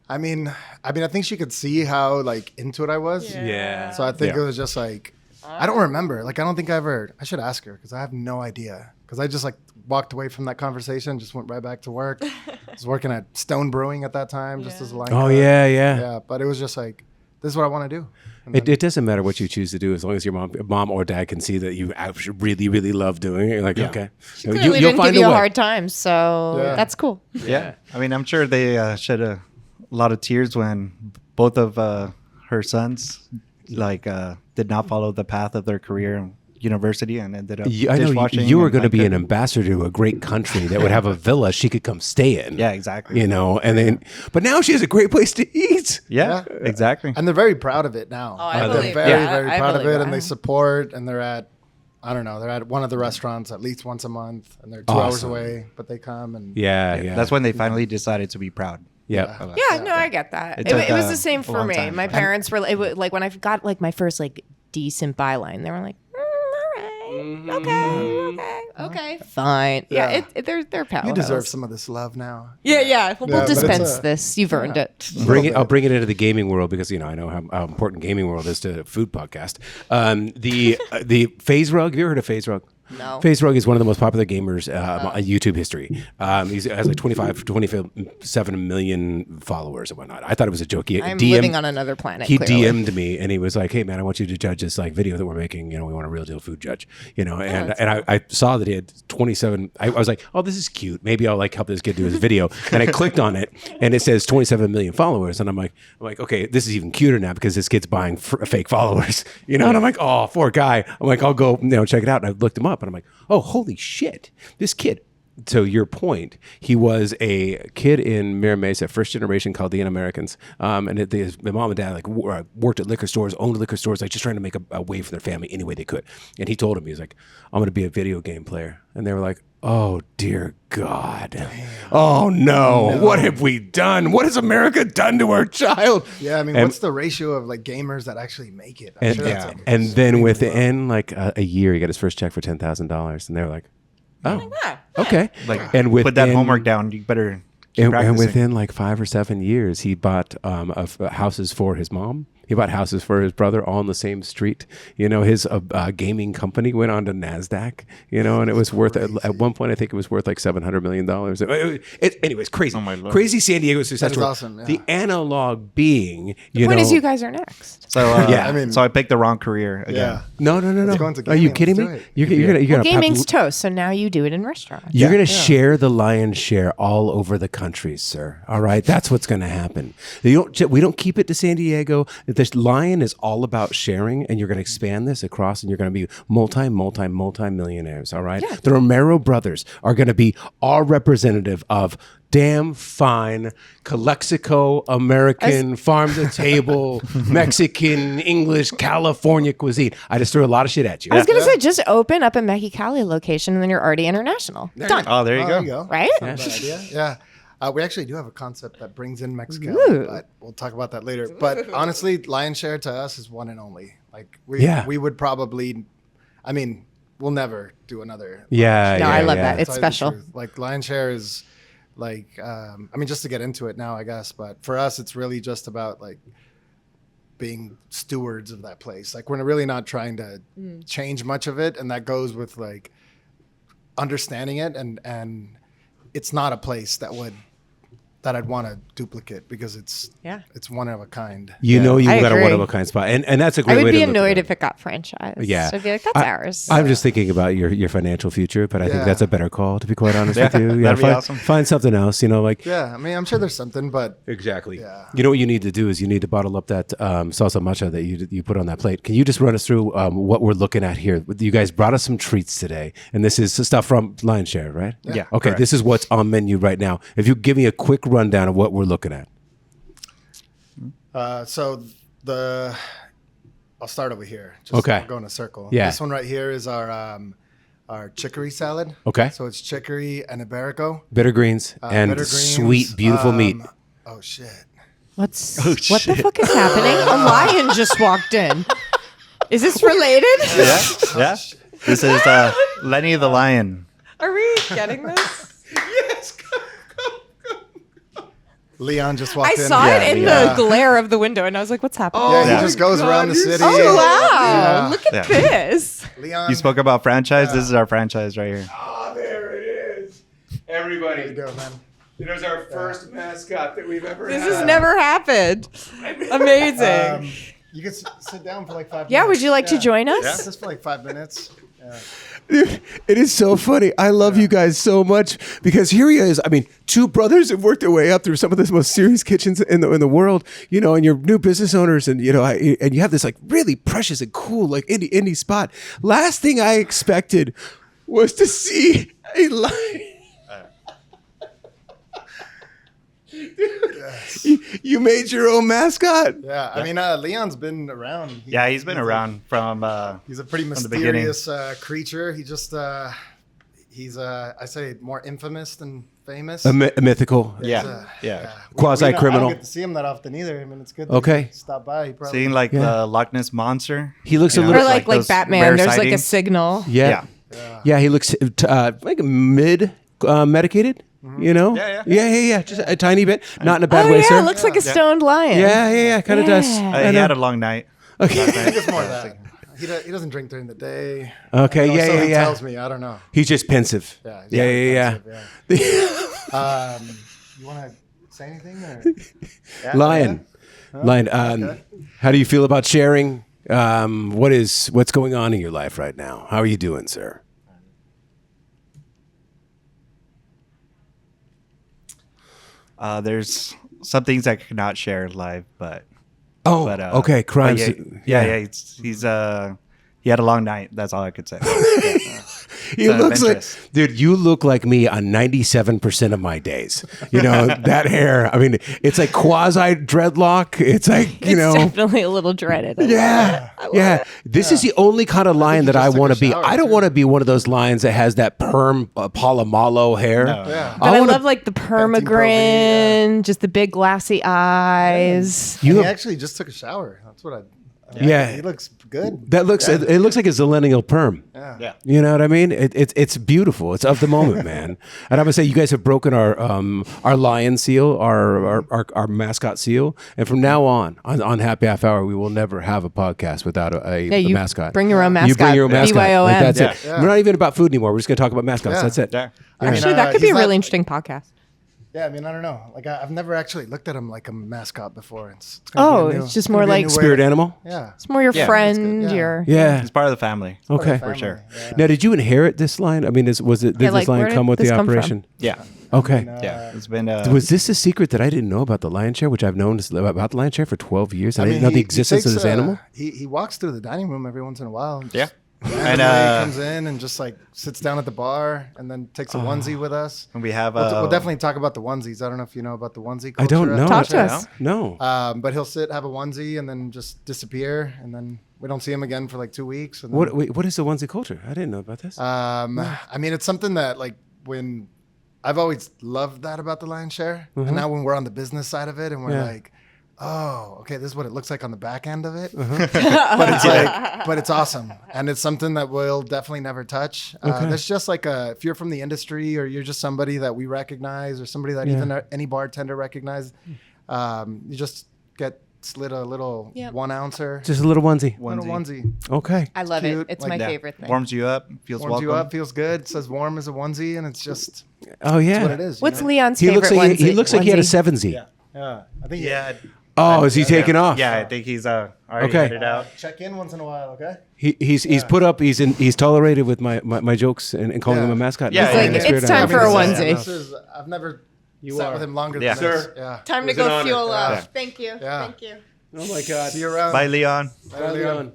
I mean, I think she could see how like into it I was. Yeah. So I think it was just like, I don't remember. Like, I don't think I should ask her because I have no idea. Because I just like walked away from that conversation, just went right back to work. I was working at Stone Brewing at that time, just as a line Oh, cook. yeah. Yeah. But it was just like, this is what I want to do. And It doesn't matter what you choose to do as long as your mom or dad can see that you actually really, really love doing it. You're like, okay. Clearly didn't give you a hard time, so Yeah. that's cool. Yeah. I mean, I'm sure they shed a lot of tears when both of her sons did not follow the path of their career in university and ended up I know dishwashing. you were and going to be like an ambassador to a great country that would have a villa she could come stay in. Yeah, exactly. You know, and then, but now she has a great place to eat. Yeah, Yeah. exactly. And they're very proud of it now. Oh, I Like, believe they're very, that. very I proud of believe it, and that. they support. And they're at one of the restaurants at least once a month, and they're 2 hours Awesome. away, but they come and Yeah. That's when they finally decided to be proud. Yep. Yeah, no, I get that. It It, took, it was a the same for long me. time. My parents were like when I got like my first like decent byline, they were like, all right, okay, fine. Yeah, they're powerhouse. you deserve some of this love now. Yeah. We'll Yeah, but it's dispense a- this. You've earned it. I'll bring it into the gaming world because you know I know how important gaming world is to food podcast. The Phase Rug. Have you ever heard of Phase Rug? No. Phase Rug is one of the most popular gamers in YouTube history. He has like 27 million followers and whatnot. I thought it was a joke. I'm living on another planet. He clearly. DM'd me and he was like, "Hey man, I want you to judge this like video that we're making. You know, we want a real deal food judge. You know." And I saw that he had 27. I was like, "Oh, this is cute. Maybe I'll like help this kid do his video." And I clicked on it and it says 27 million followers. And I'm like, okay, this is even cuter now because this kid's buying fake followers. You know, and I'm like, oh, poor guy. I'm like, I'll go check it out. And I looked him up and I'm like, oh, holy shit, this kid. So your point, he was a kid in Mira Mesa, first generation Chaldean Americans, and his mom and dad like worked at liquor stores, owned liquor stores, like just trying to make a way for their family any way they could. And he told him, he was like, I'm going to be a video game player. And they were like, oh dear God, oh no, what have we done? What has America done to our child? Yeah, I mean, And- what's the ratio of like gamers that actually make it? I'm And, sure that's, like, and then within like a year, he got his first check for $10,000, and they were like, "Oh, okay." And Put that within- homework down. You better keep And practicing. within like 5 or 7 years, he bought houses for his mom. He bought houses for his brother all on the same street. You know, his gaming company went on to NASDAQ, you know, and it was worth, at one point, I think it was worth like $700 million. Anyways, crazy. Oh, my Lord. Crazy San Diego success That is story. awesome, yeah. The analog being, you Point know. is, you guys are next. So Yeah. I mean- so I picked the wrong career again. yeah. No. Let's go into Are you gaming. kidding Let's me? do it. You're gonna Gaming's toast, so now you do it in restaurants. You're going to share the lion's share all over the country, sir. All right, that's what's going to happen. We don't keep it to San Diego. that this lion is all about sharing, and you're going to expand this across, and you're going to be multi-millionaires. All right. Yeah. The Romero brothers are going to be our representative of damn fine Calexico American farm to table Mexican English California cuisine. I just threw a lot of shit at you. I was gonna say, just open up a Mexicali location, and then you're already international. Done. Oh, there you There go. you go. Right? Not a bad idea. Yeah. We actually do have a concept that brings in Mexico, Ooh. but we'll talk about that later. But honestly, lion share to us is one and only. Like we would probably, I mean, we'll never do another. Yeah. No, yeah, I love yeah. that. It's Tell you the special. truth. Like lion share is like, I mean, just to get into it now, I guess. But for us, it's really just about like being stewards of that place. Like we're really not trying to change much of it, and that goes with like understanding it, and it's not a place that I'd want to duplicate because it's one of a kind. You know, you I got a agree. one of a kind spot, and that's a great I way would to be look at annoyed it. if it got franchised. Yeah. So I'd be like, that's ours. I'm just thinking about your financial future, but I think Yeah. that's a better call, to be quite honest with you. that'd be find, awesome. find something else, like. Yeah, I mean, I'm sure there's something, but Exactly. Yeah. You know what you need to do is you need to bottle up that salsa macha that you put on that plate. Can you just run us through what we're looking at here? You guys brought us some treats today, and this is stuff from Lion Share, right? Yeah, Okay, correct. this is what's on menu right now. If you give me a quick rundown of what we're looking at. so I'll start over here. Just Okay. I'll go in a circle. Yeah. This one right here is our chicory salad. Okay. So it's chicory and Iberico. Bitter greens and Bitter greens, sweet, beautiful meat. Oh shit. What the fuck is happening? A lion just walked in. Is this related? Yeah. This is Lenny the Lion. Are we getting this? Yes. Leon just walked I in. saw it in yeah. the glare of the window, and I was like, what's happening? Yeah, Yeah. he just goes around the city. Oh, wow. Yeah. Look at Yeah. this. Leon. You spoke about franchise. This is our franchise right here. Oh, there it is. Everybody. How you doing, man? There's our first mascot that we've ever This has never happened. Amazing. You can sit down for like 5 minutes. Yeah, would you like to join us? Just for like 5 minutes. Yeah. Dude, it is so funny. I love you guys so much because here he is. I mean, two brothers have worked their way up through some of the most serious kitchens in the world, and you're new business owners, and and you have this like really precious and cool like indie spot. Last thing I expected was to see a lion. You made your own mascot. Yeah, I mean, Leon's been around. He's been around from. He's a pretty the beginning. mysterious creature. He just, he's, I say, more infamous than famous. A mythical. Yeah. We- Quasi-criminal. I don't get to see him that often either. I mean, it's good. Okay. To stop by. He probably. Seeing like the Loch Ness monster. He looks a You know, little Or like those Batman, rare there's like a sightings. signal. yeah. He looks like mid medicated. Yeah. Just a tiny bit, not in a bad Oh, way, yeah, sir. it looks like a stoned lion. Yeah, kind of does. Yeah. He had a long night. Okay. I think it's more that. He doesn't drink during the day. Okay, Or so he yeah. tells me. I don't know. He's just pensive. Yeah. Yeah. You want to say anything? Or? Lion. How do you feel about sharing? What's going on in your life right now? How are you doing, sir? There's some things I cannot share live, but okay, crimes. He's he had a long night. That's all I could say. He looks like, adventurous. dude, you look like me on 97% of my days. That hair. I mean, it's like quasi dreadlock. It's like, It's definitely a little dreaded. Yeah. This is the only kind of lion that I just took want a to be. shower, I don't too. want to be one of those lions that has that perm Palomalo hair. No. Yeah. But I wanna- love like the permagrin, just the big glassy eyes. You You actually just took a shower. That's what I. Yeah. He looks good. That looks. It looks like a zillennial perm. Yeah. You know what I mean? It's beautiful. It's of the moment, man. And I would say you guys have broken our lion seal, our mascot seal, and from now on Happy Half Hour, we will never have a podcast without a you mascot. bring your own mascot. You bring your own mascot. BYOM. Like, that's it. Yeah. We're not even about food anymore. We're just going to talk about mascots. Yeah. That's it. Yeah. Actually, that could be a really interesting podcast. Yeah, I mean, I don't know. Like, I've never actually looked at him like a mascot before. It's gonna be a new- it's just gonna more be a like new way Spirit to- animal. Yeah. It's more your Yeah, friend, that's good. Yeah. your Yeah. He's part of the family. Okay. Family, sure. yeah. Now, did you inherit this line? I mean, did Yeah, this like, line where come did with this the come from? operation? Yeah. Okay. It's been. Was this a secret that I didn't know about the lion share, which I've known about the lion share for 12 years? I didn't know the existence of this animal. He walks through the dining room every once in a while. Yeah. And he comes in and just like sits down at the bar and then takes a onesie with us. And we have. We'll definitely talk about the onesies. I don't know if you know about the onesie culture. I don't know. Talk to us. No. But he'll have a onesie and then just disappear, and then we don't see him again for like 2 weeks. And then, What is the onesie culture? I didn't know about this. I mean, it's something that like when I've always loved that about the lion share, and now when we're on the business side of it, and we're like, oh, okay, this is what it looks like on the back end of it. But it's but it's awesome, and it's something that we'll definitely never touch. That's just like if you're from the industry, or you're just somebody that we recognize, or somebody that even any bartender recognizes, you just get slid a little 1 ouncer. Just a little onesie. Little onesie. Okay. I love Cute, it. It's like my favorite thing. Warms you up. Feels Warms welcome. you up, feels good. It says warm as a onesie, and it's just Oh yeah. what it is. What's you know? Leon's He favorite looks like onesie? he looks like he had a Onesie? 7Z. Yeah, I think Yeah. Oh, is he taking off? Yeah, I think he's already Okay. headed out. check in once in a while, okay? He's put up. He's tolerated with my jokes and calling him a mascot. Yeah, It's like, yeah, it's time for a onesie. I've never sat with him longer than Yeah. this. Yeah. Time to was an go honor. fuel up. Yeah. Thank you. Yeah. Thank you. Oh my God. See you around. Bye, Leon. Bye, Leon.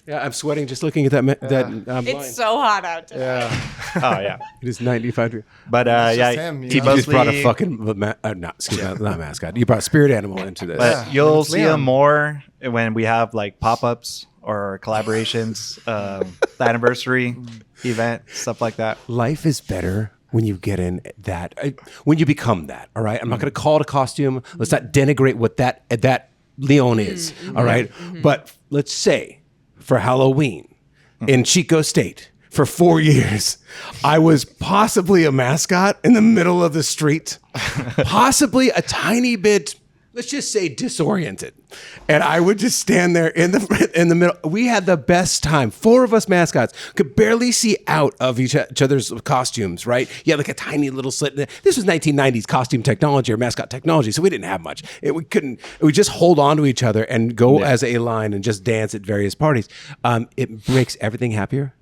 Yeah, I'm sweating just looking at that. Line. It's so hot out today. Yeah. Oh yeah. It is 95 degrees. But just yeah, him, you he know? You just brought a mostly- fucking not mascot. You brought a spirit animal into this. But Yeah. you'll It's see Leon. him more when we have like pop-ups or collaborations, the anniversary event, stuff like that. Life is better when you get in that, when you become that. All right. I'm not going to call it a costume. Let's not denigrate what that Leon is. All right? But let's say for Halloween in Chico State for 4 years, I was possibly a mascot in the middle of the street, possibly a tiny bit, let's just say disoriented. And I would just stand there in the middle. We had the best time. 4 of us mascots could barely see out of each other's costumes, right? You had like a tiny little slit. This was 1990s costume technology or mascot technology, so we didn't have much. We just hold on to each other and go as a line and just dance at various parties. It makes everything happier.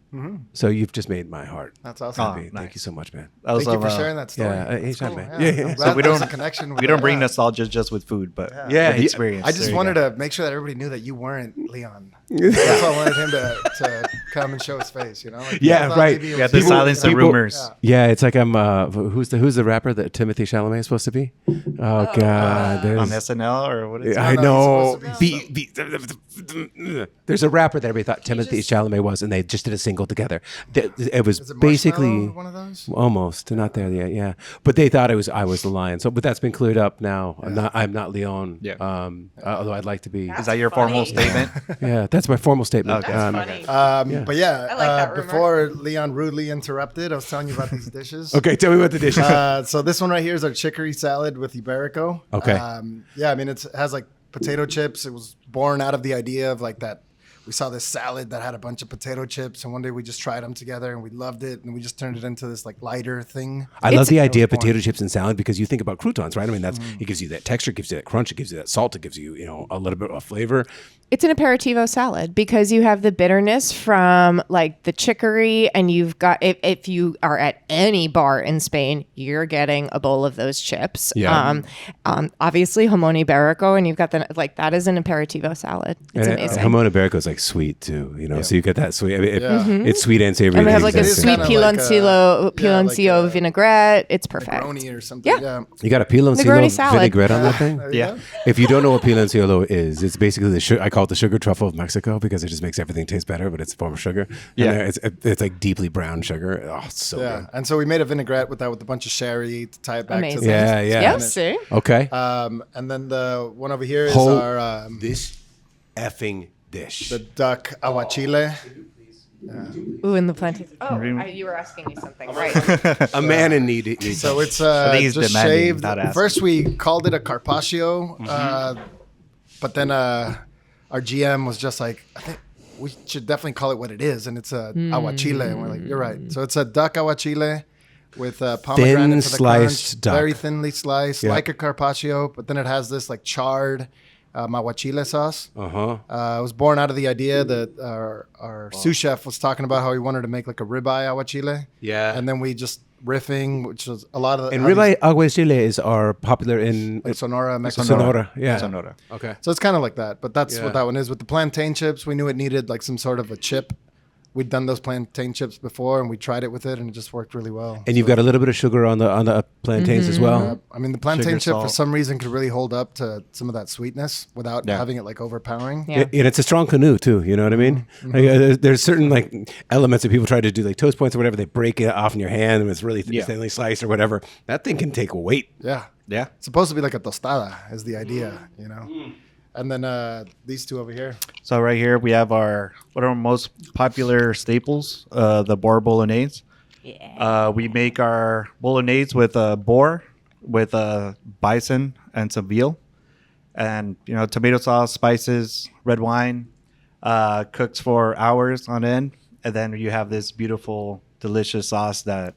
So you've just made my heart. That's awesome. happy. Thank you so much, man. Thank you for sharing that story. Yeah, That's anytime, cool. man. Yeah. Yeah. I'm So glad we there was don't- a connection. We don't bring that. nostalgia just with food, but Yeah. with the experience. I just There you wanted go. to make sure that everybody knew that you weren't Leon. That's why I wanted him to come and show his face. You know? Like, Yeah, I thought right. maybe it We have was to you. silence the people- rumors. Yeah, it's like I'm. Who's the rapper that Timothy Chalamet is supposed to be? Oh God, On there's. SNL or what is it? I No, know. he's supposed There's a rapper that everybody thought Timothy Chalamet was, and they just did a single together. It was Is it basically Marshmallow, one of those? almost not there yet, yeah. But they thought I was the lion. So, but that's been cleared up now. I'm not Leon. Yeah. Although I'd like to be. Is that your formal funny. statement? Yeah, that's my formal statement. Okay. That's funny. But yeah, I like that rumor. before Leon rudely interrupted, I was telling you about these dishes. Okay, tell me about the dishes. So this one right here is our chicory salad with Iberico. Okay. Yeah, I mean it has like potato chips. It was born out of the idea of like that. We saw this salad that had a bunch of potato chips, and one day we just tried them together, and we loved it, and we just turned it into this like lighter thing. I love the idea of born. potato chips and salad because you think about croutons, right? I mean, it gives you that texture, it gives you that crunch, it gives you that salt, it gives you, a little bit of flavor. It's an aperitivo salad because you have the bitterness from like the chicory, and you've got if you are at any bar in Spain, you're getting a bowl of those chips. Yeah. Obviously jamón ibérico, and you've got that is an aperitivo salad. It's amazing. Jamón ibérico is like sweet too, so you get that sweet. I mean, it's sweet and savory. And we have at like the a It is sweet exact same kinda piloncillo, like a- yeah, like piloncillo a vinaigrette. It's perfect. Negroni or something. Yeah. You got a piloncillo Negroni salad. vinaigrette on that thing? There you Yeah. go. If you don't know what piloncillo is, it's basically I call it the sugar truffle of Mexico because it just makes everything taste better, but it's a form of sugar. Yeah. And it's like deeply brown sugar. Oh, it's so Yeah. good. And so we made a vinaigrette with a bunch of sherry to tie it back Amazing. to the Yeah, yeah. Yep, see? Okay. And then the one over here is Hold our this effing dish. the duck aguachile. Ooh, and the plenty. Oh, you were asking me something, right? A man in need. So it's think he's just demanding, shaved. not asking. First we called it a carpaccio, but then our GM was just like, I think we should definitely call it what it is, and it's a aguachile. And we're like, you're right. So it's a duck aguachile with pomegranate for the sliced crunch, duck. very thinly sliced, Yeah. like a carpaccio, but then it has this like charred aguachile sauce. It was born out of the idea that our sous chef was talking about how he wanted to make like a ribeye aguachile. Yeah. And then we just riffing, which is a lot of. And ribeye aguachiles are popular in like Sonora, Mexico. Sonora. Yeah. Sonora. Okay. So it's kind of like that, but that's Yeah. what that one is. With the plantain chips, we knew it needed like some sort of a chip. We'd done those plantain chips before, and we tried it with it, and it just worked really well. And you've got a little bit of sugar on the plantains as well. I mean, the plantain Sugar, chip for salt. some reason could really hold up to some of that sweetness without having it like overpowering. Yeah. And it's a strong canoe too. You know what I mean? Like, there's certain like elements that people try to do, like toast points or whatever. They break it off in your hand, and it's really thinly sliced or whatever. That thing can take weight. Yeah. Yeah. It's supposed to be like a tostada is the idea, you know? And then these two over here. So right here we have one of our most popular staples, the boar bolognese. Yeah. We make our bolognese with boar, with bison and some veal, and tomato sauce, spices, red wine, cooks for hours on end, and then you have this beautiful, delicious sauce that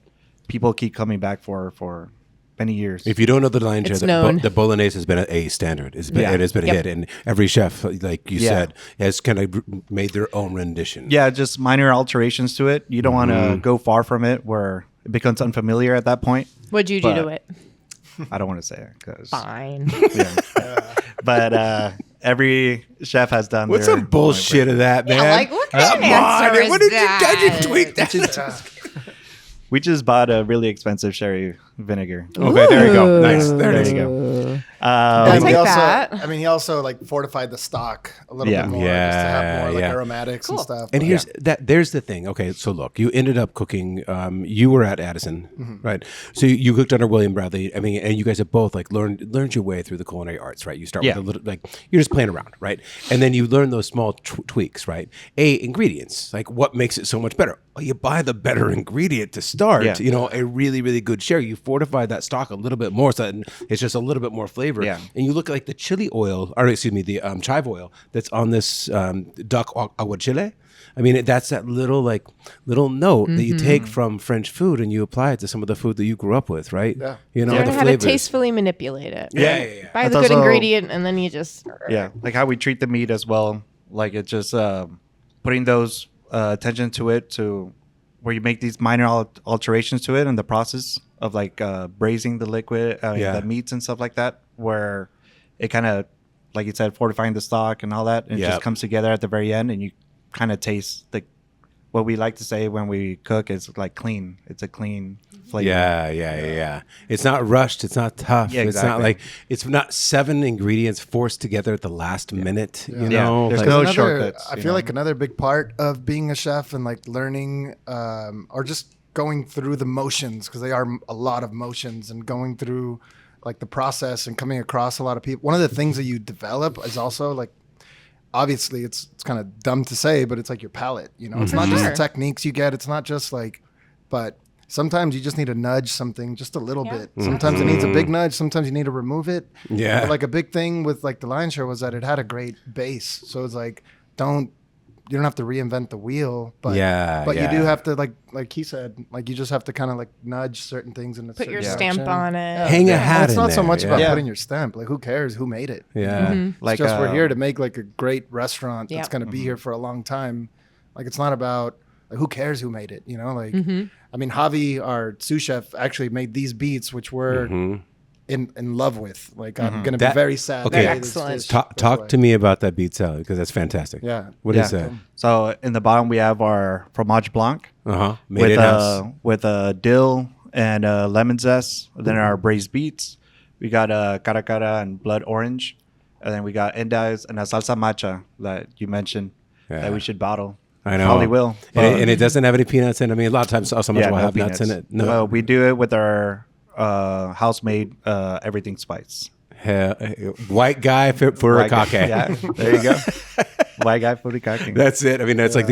people keep coming back for many years. If you don't know the line, It's the known. bolognese has been a standard. It has been a hit, and every chef, like you said, has kind of made their own rendition. Yeah, just minor alterations to it. You don't want to go far from it where it becomes unfamiliar at that point. What'd you do to But- it? I don't want to say it because. Fine. But every chef has done. What's their some bullshit of that, man? like, what kind of Come answer on, is what did that? you tweet that? We just bought a really expensive sherry vinegar. Okay, there you go. Nice. There you go. I'll And take he also, that. I mean, he also like fortified the stock a little Yeah. bit more just to have more like Yeah. aromatics and stuff. And But here's there's the thing. Okay, so look, you ended up cooking. You were at Addison, right? So you cooked under William Bradley. I mean, and you guys have both like learned your way through the culinary arts, right? You start with a little like you're just playing around, right? And then you learn those small tweaks, right? Ingredients, like what makes it so much better. Well, you buy the better ingredient to start. Yeah. You know, a really really good sherry. You fortify that stock a little bit more, so that it's just a little bit more flavor. Yeah. And you look at like the chili oil, or excuse me, the chive oil that's on this duck aguachile. I mean, that's that little note that you take from French food and you apply it to some of the food that you grew up with, right? Yeah. You know, Learn the how to flavors. tastefully manipulate it. Yeah. Buy That's the good also- ingredient and then you just. Yeah, like how we treat the meat as well. Like it's just putting those attention to it, to where you make these minor alterations to it in the process of like braising the liquid, the meats and stuff like that, where it kind of, like you said, fortifying the stock and all that, and it just comes together at the very end, and you kind of taste what we like to say when we cook is like clean. It's a clean flavor. Yeah. It's not rushed. It's not tough. Yeah, It's not exactly. like it's not 7 ingredients forced together at the last minute. You Yeah. know, There's Like- no another, shortcuts, I you feel know? like another big part of being a chef and like learning or just going through the motions, because they are a lot of motions, and going through like the process and coming across a lot of people. One of the things that you develop is also like, obviously it's kind of dumb to say, but it's like your palate, you know, it's not just the Sure. techniques you get. It's not just like, but sometimes you just need to nudge something just a little Yeah. bit. Sometimes it needs a big nudge. Sometimes you need to remove it. Yeah. But like a big thing with like the Lion Share was that it had a great base. So it's like, you don't have to reinvent the wheel, but you do have to like he said, like you just have to kind of like nudge certain things in a Put your certain stamp direction. on it. Hang a And hat it's in not so there, much about Yeah. putting your stamp. Like who cares who made it? Yeah. Mm-hmm. Like It's just we're here to make like a great restaurant that's Yep. going to be here for a long time. Like it's not about like who cares who made it, you know? Like I mean, Javi, our sous chef, actually made these beats, which we're in love with. Like I'm going to be That- very sad. okay. the day this Excellent. dish Talk goes away. to me about that beet salad, because that's fantastic. Yeah. What is that? So in the bottom we have our fromage blanc Made with in house. with dill and lemon zest. Then our braised beets. We got cara cara and blood orange, and then we got endives and a salsa matcha that you mentioned that we should bottle. I know. Probably will. And it doesn't have any peanuts in it. I mean, a lot of times salsa matcha will no have nuts in it. peanuts. No. We do it with our house-made everything spice. White guy for White guy- furikake. Yeah, there you go. White guy furikake. That's it. I mean, that's like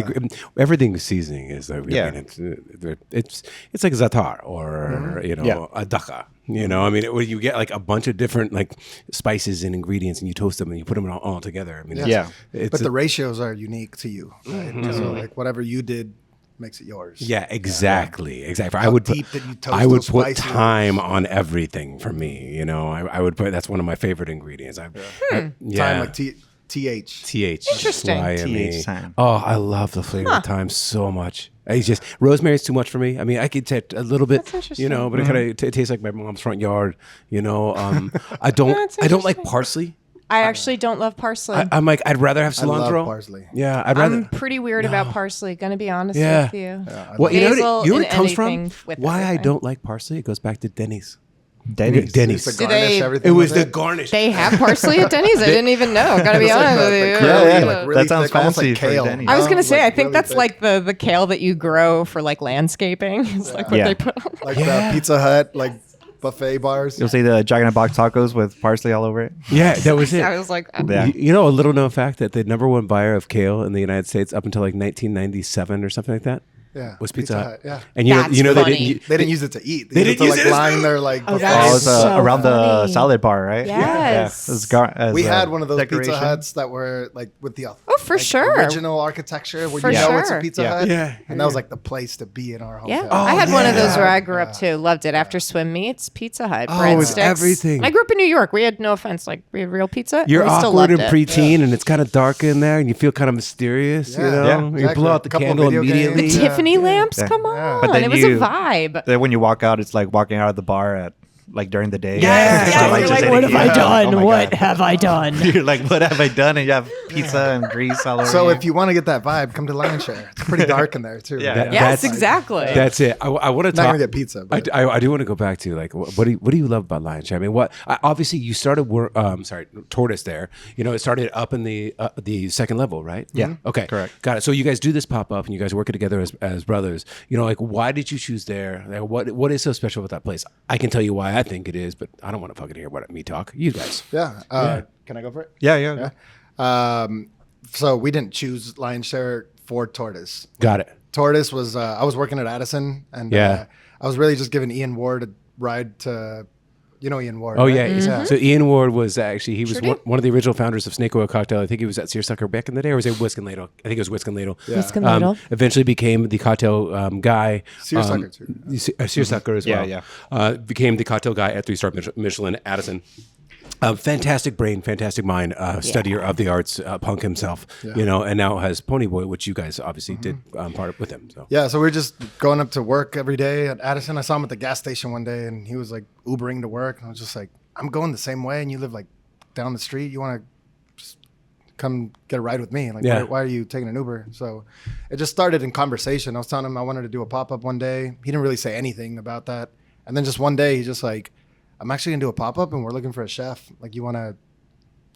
everything seasoning is. I Yeah. mean, it's like za'atar or a daka. You know, I mean, where you get like a bunch of different like spices and ingredients, and you toast them and you put them all together. I mean, Yeah. it's But the ratios are unique to you. Right? So like whatever you did makes it yours. yeah, exactly. How I would deep did you toast I would those put spices? time on everything for me. You know, I would put that's one of my favorite ingredients. Time like TH. TH. Interesting. YME. TH thyme. Oh, I love the flavor of thyme so much. It's just rosemary's too much for me. I mean, I could take a little bit, That's you know, but it kind of tastes like my mom's front yard. You know, I That's don't like interesting. parsley. I actually don't love parsley. I'm like, I'd rather have I cilantro. love parsley. Yeah, I'd rather. I'm pretty weird about parsley. Gonna be honest Yeah. with you. Well, you know Basil what, you know where in it comes from? anything with Why I everything. don't like parsley? It goes back to Denny's. Denny's. Denny's. Used to Do garnish they- everything It was with the garnish. They have parsley at Denny's. I didn't even know. Gotta be It's like honest the with you. curly, Yeah, yeah. like, really That sounds thick, almost fancy like for kale. Denny's. I was gonna say, Like, I think really that's thick. like the kale that you grow for like landscaping. It's like what Yeah. they put on. Like Yeah. the Pizza Hut, like buffet bars. You'll see the giant box tacos with parsley all over it. Yeah, that was it. I was like, Yeah. You know, a little known fact that the number one buyer of kale in the United States up until like 1997 or something like that Yeah, was Pizza Hut. Yeah, And you That's know they funny. didn't. they didn't use it to eat. They used didn't it to use it like as line their like. Oh, buffet. that Oh, it is was so around the funny. salad bar, right? Yes. Yeah. It was We as, had one of those decoration. Pizza Huts that were like with the for like, sure. original architecture where For you know it's sure. a Pizza Yeah. Hut. Yeah. And that was like the place to be in our hometown. Yeah, I had one of those yeah. where I grew up too. Loved it. After swim meets, Pizza Hut, Oh, it was breadsticks. everything. I grew up in New York. We had no offense, like we had real pizza. You're we still awkward loved and it. preteen, and it's kind of dark in there, and you feel kind of mysterious. You Yeah. know, Yeah, you exactly. blow out the Couple of candle video games. immediately. Yeah. Tiffany lamps, Yeah. come Yeah. on! But then It was you- a vibe. Then when you walk out, it's like walking out of the bar at like during the day. Yes, So, you're just like, hitting what have you. I done? Oh my What God. have I done? You're like, what have I done? And you have pizza and grease all over So you. if you want to get that vibe, come to Lion Share. It's pretty dark in there too. Yeah. That- Yes, that's- exactly. That's it. I want to Not talk. gonna get pizza. But I do want to go back to like what do you love about Lion Share? I mean, obviously you started Tortoise there. You know, it started up in the second level, right? Yeah. Okay. Correct. Got it. So you guys do this pop up and you guys work it together as brothers. You know, like why did you choose there? Like, what is so special about that place? I can tell you why I think it is, but I don't want to fucking hear what me talk. You guys. yeah. Can I go for it? yeah. So we didn't choose Lion Share for Tortoise. Got it. Tortoise was I was working at Addison, and Yeah. I was really just giving Ian Ward a ride to, you know, Ian Ward. Oh right? yeah. So Ian Ward was actually he was Sure did. one of the original founders of Snake Oil Cocktail. I think he was at Searsucker back in the day, or was it Whisk and Ladle? I think it was Whisk and Ladle. Yeah. Whisk and Ladle. Eventually became the cocktail guy. Searsucker too. Searsucker as Yeah, well. yeah. Became the cocktail guy at 3-star Michelin Addison. Fantastic brain, fantastic mind, studier of the arts, punk himself, you know, and now has Ponyboy, which you guys obviously did part of with him. So Yeah, so we were just going up to work every day at Addison. I saw him at the gas station one day, and he was like Ubering to work, and I was just like, "I'm going the same way, and you live like down the street. You want to just come get a ride with me? Like, Yeah. why are you taking an Uber?" So it just started in conversation. I was telling him I wanted to do a pop up one day. He didn't really say anything about that, and then just one day he's just like, "I'm actually gonna do a pop up, and we're looking for a chef. Like, you want to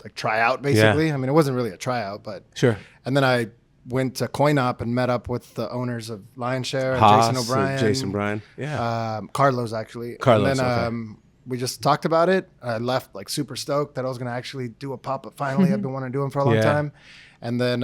like try out, basically." I mean, it wasn't really a tryout, but sure. and then I went to Coin Up and met up with the owners of Lion Share, Haas, Jason O'Brien, Jason Bryan. Yeah. Carlos actually. Carlos, And then okay. we just talked about it. I left like super stoked that I was going to actually do a pop up. Finally, I've been wanting to do them for a long Yeah. time. And then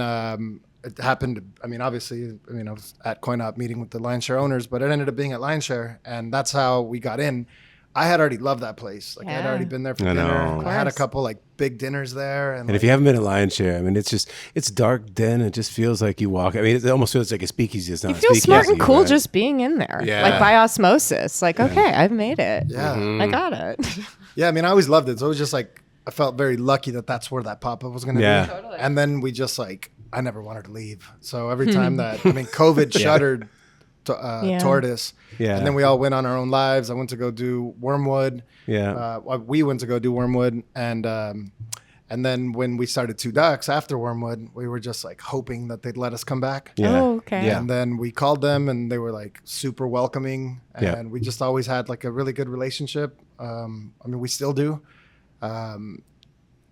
it happened. I mean, obviously, I was at Coin Up meeting with the Lion Share owners, but it ended up being at Lion Share, and that's how we got in. I had already loved that place. Like I'd Yeah. already been there for I dinner. know. I had a Of course. couple like big dinners there, And if you haven't been to Lion Share, I mean, it's dark then. It just feels like you walk. I mean, it almost feels like a speakeasy. It's not You a feel smart and speakeasy, cool but- just being in there, Yeah. like by osmosis. Like, okay, I've made it. yeah. Mm-hmm. I got it. Yeah, I mean, I always loved it. So it was just like I felt very lucky that that's where that pop up was going to Yeah. be. Totally. And then we just like I never wanted to leave. So every time that COVID shuttered Yeah. Tortoise, Yeah. and then we all went on our own lives. I went to go do Wormwood. Yeah. We went to go do Wormwood, and then when we started Two Ducks after Wormwood, we were just like hoping that they'd let us come back. Yeah. Oh, okay. Yeah. And then we called them, and they were like super welcoming, and Yeah. we just always had like a really good relationship. I mean, we still do,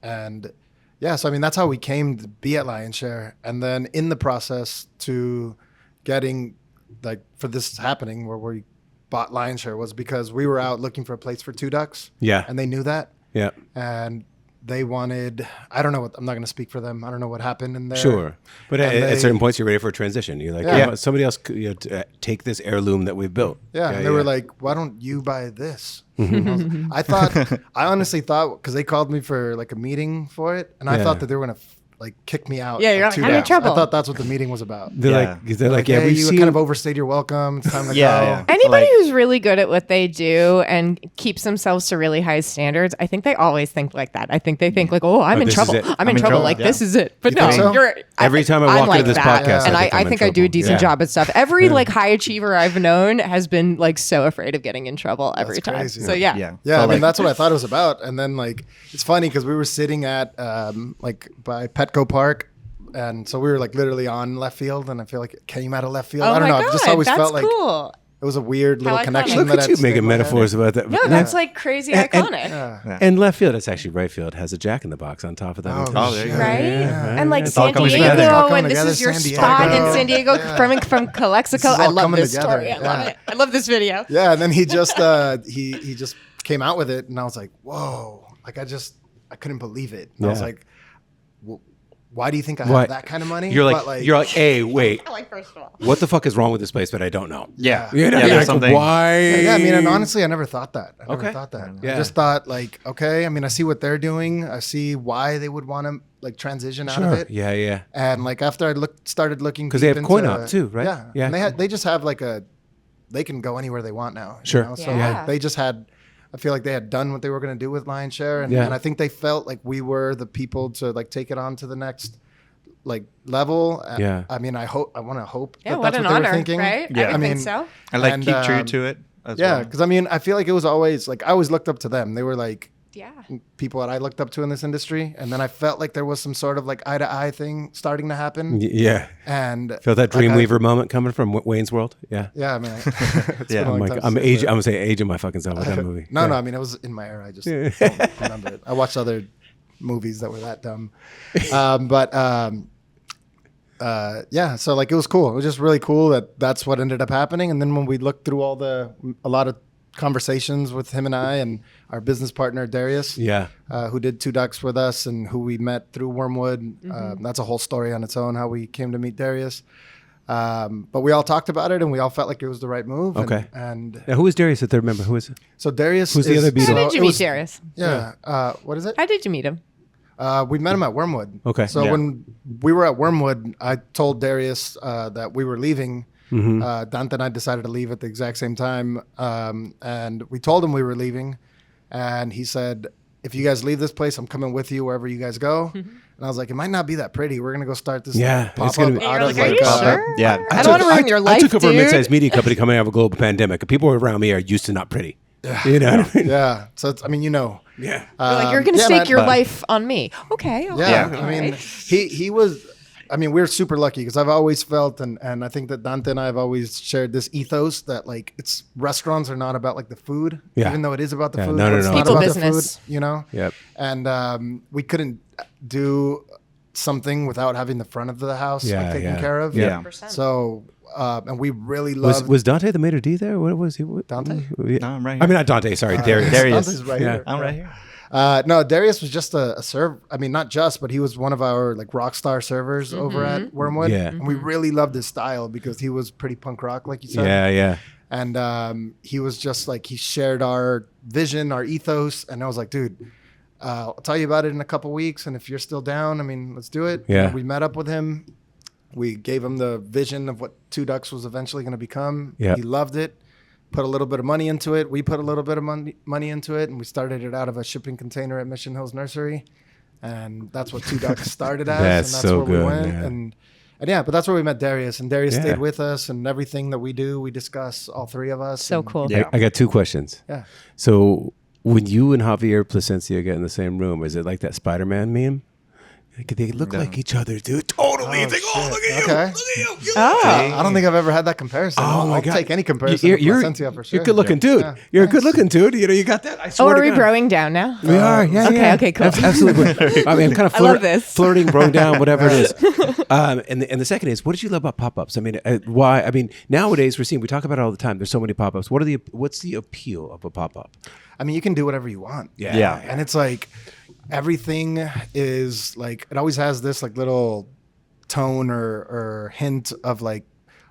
and yeah. So I mean, that's how we came to be at Lion Share, and then in the process to getting like for this happening where we bought Lion Share was because we were out looking for a place for Two Ducks, Yeah. and they knew that, Yeah. and they wanted. I don't know what. I'm not going to speak for them. I don't know what happened in there. Sure. But And at they- certain points, you're ready for a transition. You're like, Yeah. you know, somebody else could, take this heirloom that we've built. Yeah, and they were like, "Why don't you buy this?" I thought, I honestly thought, because they called me for like a meeting for it, and I Yeah. thought that they were gonna like kick me out. Yeah, you're like, two I'm in days. trouble. I thought that's what the meeting was about. They're like, yeah, hey, we've you seen. kind of overstayed your welcome. It's time to go. Yeah. Anybody Like- who's really good at what they do and keeps themselves to really high standards, I think they always think like that. I think they think like, oh, I'm in this is trouble. it. I'm in trouble. Like, Yeah. this is it. But You no, think so? you're... Every time I I'm walk like into this that. podcast, And I I think I do a decent Yeah. job at stuff. Every like high achiever I've known has been like so afraid of getting in trouble every That's time. crazy. So yeah. Yeah. Yeah, So, I mean like- that's what I thought it was about. And then like it's funny because we were sitting at like by Petco Park, and so we were like literally on left field, and I feel like it came out of left field. Oh I don't my know. God, It just always that's felt like cool. it was a weird little How iconic. connection. Look that at I'd you stayed making in my head. metaphors about that. No, that's like crazy And- iconic. Yeah. And left field, it's actually right field, has a Jack in the Box on top of that. Oh, there you go. Right? Yeah. And like It's all San coming Diego, together. It's all coming and this together, is your San Diego. spot in San Diego Yeah. from Calexico. is I all love coming this together. story. I love Yeah. it. I love this video. Yeah, and then he just he just came out with it, and I was like, whoa! Like I couldn't believe it. And I was Yeah. like, well, why do you think I What? have that kind of money? You're But, like, hey, wait, Like, first of all. what the fuck is wrong with this place? But I don't know. Yeah. You know, Yeah, you're there's like, something. why? yeah, I mean, and honestly, I never thought that. I never Okay. thought that. Yeah. I just thought like, okay, I mean, I see what they're doing. I see why they would want to like transition out of Sure. it. Yeah, yeah. And like after I started looking 'Cause they deep have coin into- op too, right? Yeah, Yeah. And they just have like they can go anywhere they want now. Sure. You know? So Yeah. like, they just had. I feel like they had done what they were going to do with Lion Share, and, Yeah. and I think they felt like we were the people to like take it on to the next like level. Yeah. I mean, I want to hope Yeah, that what that's an what they honor, were thinking. right? Yeah. I would I mean, think so. And like And, keep true um, to it. As Yeah, well. because I mean, I feel like it was always like I always looked up to them. They were like Yeah. people that I looked up to in this industry, and then I felt like there was some sort of like eye to eye thing starting to happen. Yeah. And Feel that like, Dreamweaver moment coming from Wayne's World? Yeah. Yeah, I mean, it's Yeah. been a long time I'm since aging. I- I'm gonna say aging my fucking self with that movie. No, Yeah. no, I mean it was in my era. I just don't remember it. I watched other movies that were that dumb, yeah. So like it was cool. It was just really cool that that's what ended up happening. And then when we looked through a lot of conversations with him and I and our business partner Darius, Yeah. who did Two Ducks with us and who we met through Wormwood. That's a whole story on its own how we came to meet Darius. But we all talked about it and we all felt like it was the right move. Okay. And Now, who is Darius? If they remember, who is it? so Darius Who's the is- other Beatle? How so did you it meet was- Darius? Yeah. What is it? How did you meet him? We met him at Wormwood. Okay. So Yeah. when we were at Wormwood, I told Darius that we were leaving. Mm-hmm. Dante and I decided to leave at the exact same time. And we told him we were leaving. And he said, if you guys leave this place, I'm coming with you wherever you guys go. And I was like, it might not be that pretty. We're going to go start this Yeah, it's pop-up gonna be- out You're of like, are like you uh, sure? Yeah. I don't want to ruin your life, I took over dude. a mid-sized media company coming out of a global pandemic. People around me are used to not pretty. You know what I mean? Yeah. So it's, I mean, you know. Yeah. You're like, you're going to yeah, stake man. your But- life on me. Okay. Yeah, Yeah. I mean, Alright. he was. I mean, we're super lucky because I've always felt, and I think that Dante and I have always shared this ethos that like it's restaurants are not about like the food, Yeah. even though it is about the Yeah, food. no, but no, it's no. not People about business. the food, you know. Yep. And we couldn't do something without having the front of the house Yeah, like, taken yeah. care of. Yeah. 100%. So, and we really loved Was Dante the maitre d' there? What was he? Dante. Yeah. No, I'm right I here. mean, not Dante. Sorry, Darius. Darius. Dante's right Yeah. here. I'm right here. No, Darius was just a server. I mean, not just, but he was one of our like rock star servers over at Wormwood. Yeah. And we really loved his style because he was pretty punk rock, like you said. Yeah, yeah. And he was just like, he shared our vision, our ethos. And I was like, dude, I'll tell you about it in a couple weeks. And if you're still down, I mean, let's do it. Yeah. And we met up with him. We gave him the vision of what Two Ducks was eventually going to become. Yeah. He loved it. Put a little bit of money into it. We put a little bit of money into it, and we started it out of a shipping container at Mission Hills Nursery, and that's what Two Ducks started as. That's and that's so where good, we went. man. And yeah, but that's where we met Darius, and Darius Yeah. stayed with us, and everything that we do, we discuss, all three of us. So and- cool. Yeah. I got two questions. Yeah. So when you and Javier Placencia get in the same room, is it like that Spider-Man meme? Like, they look like each other, dude. Totally. It's like, oh, shit. look at Okay. you. Look at you. Oh. I don't think I've ever had that comparison. I'll take any comparison. You're, with Placencia for sure. you're a good-looking dude. Yeah. You're a good-looking dude. You know, you got that. I Oh, swear are to we God. broing down now? We are, yeah, Okay, yeah. okay, cool. Absolutely. I mean, I'm kind of I love this. flirting, broing down, whatever it is. And the second is, what did you love about pop-ups? I mean, why? I mean, nowadays we talk about it all the time. There's so many pop-ups. What's the appeal of a pop-up? I mean, you can do whatever you want. Yeah. And it's like everything is like, it always has this like little tone or hint of like,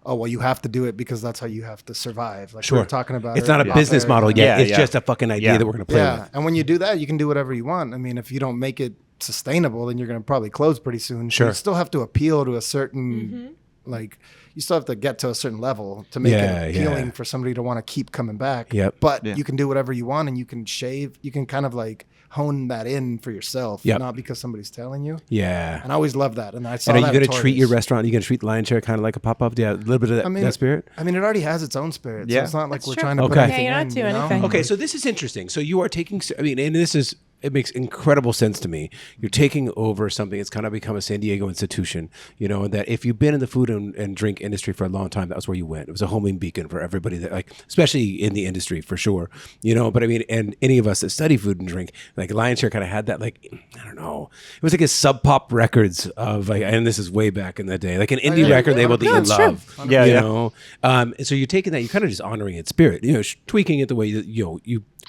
oh, well, you have to do it because that's how you have to survive. Like we were talking about. It's not a earlier. business model yet. Yeah, it's yeah. just a fucking idea Yeah. that we're going to play Yeah. with. And when you do that, you can do whatever you want. I mean, if you don't make it sustainable, then you're going to probably close pretty soon. Sure. So you still have to appeal to a certain like you still have to get to a certain level to make it appealing for somebody to want to keep coming back. Yep. But you can do whatever you want, and you can shave. You can kind of like hone that in for yourself, not because somebody's telling you. Yeah. And I always love that. And I saw And are that you at going to treat your Tortoise. restaurant? Are you going to treat Lion Share kind of like a pop-up? Yeah, a little bit of that spirit? I mean, it already has its own spirit. So it's not like we're true. trying to put Okay. anything Yeah, you're not in, doing you know? anything. Okay, so this is interesting. So you are taking, I mean, and this is, it makes incredible sense to me. You're taking over something that's kind of become a San Diego institution, you know, and that if you've been in the food and drink industry for a long time, that was where you went. It was a homing beacon for everybody that, like, especially in the industry for sure, you know, but I mean, and any of us that study food and drink, like Lion Share kind of had that, like, I don't know, it was like a Sub Pop Records of like, and this is way back in the day, like an indie record label that you love, Yeah, you yeah. know? And so you're taking that, you're kind of just honoring its spirit, you know, tweaking it the way that, you know,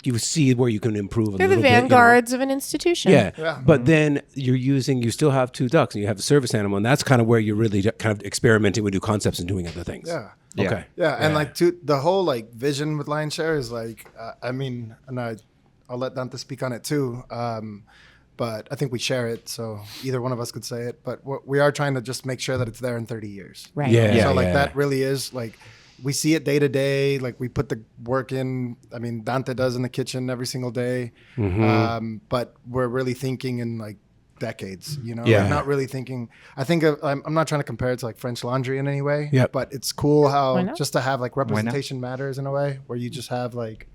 you see where you can improve a They're the little bit, you know? vanguards of an institution. Yeah. But then you still have two ducks and you have a service animal, and that's kind of where you're really kind of experimenting with new concepts and doing other things. Yeah. Okay. Yeah, and like the whole like vision with Lion Share is like, I mean, and I'll let Dante speak on it too, but I think we share it, so either one of us could say it. But we are trying to just make sure that it's there in 30 years. Right. Yeah. So like that really is like, we see it day to day. Like we put the work in. I mean, Dante does in the kitchen every single day, but we're really thinking in like decades, you know, Yeah. like not really thinking. I think I'm not trying to compare it to like French Laundry in any way, Yep. but it's cool Why how not? just to have like representation matters in a way where you just have like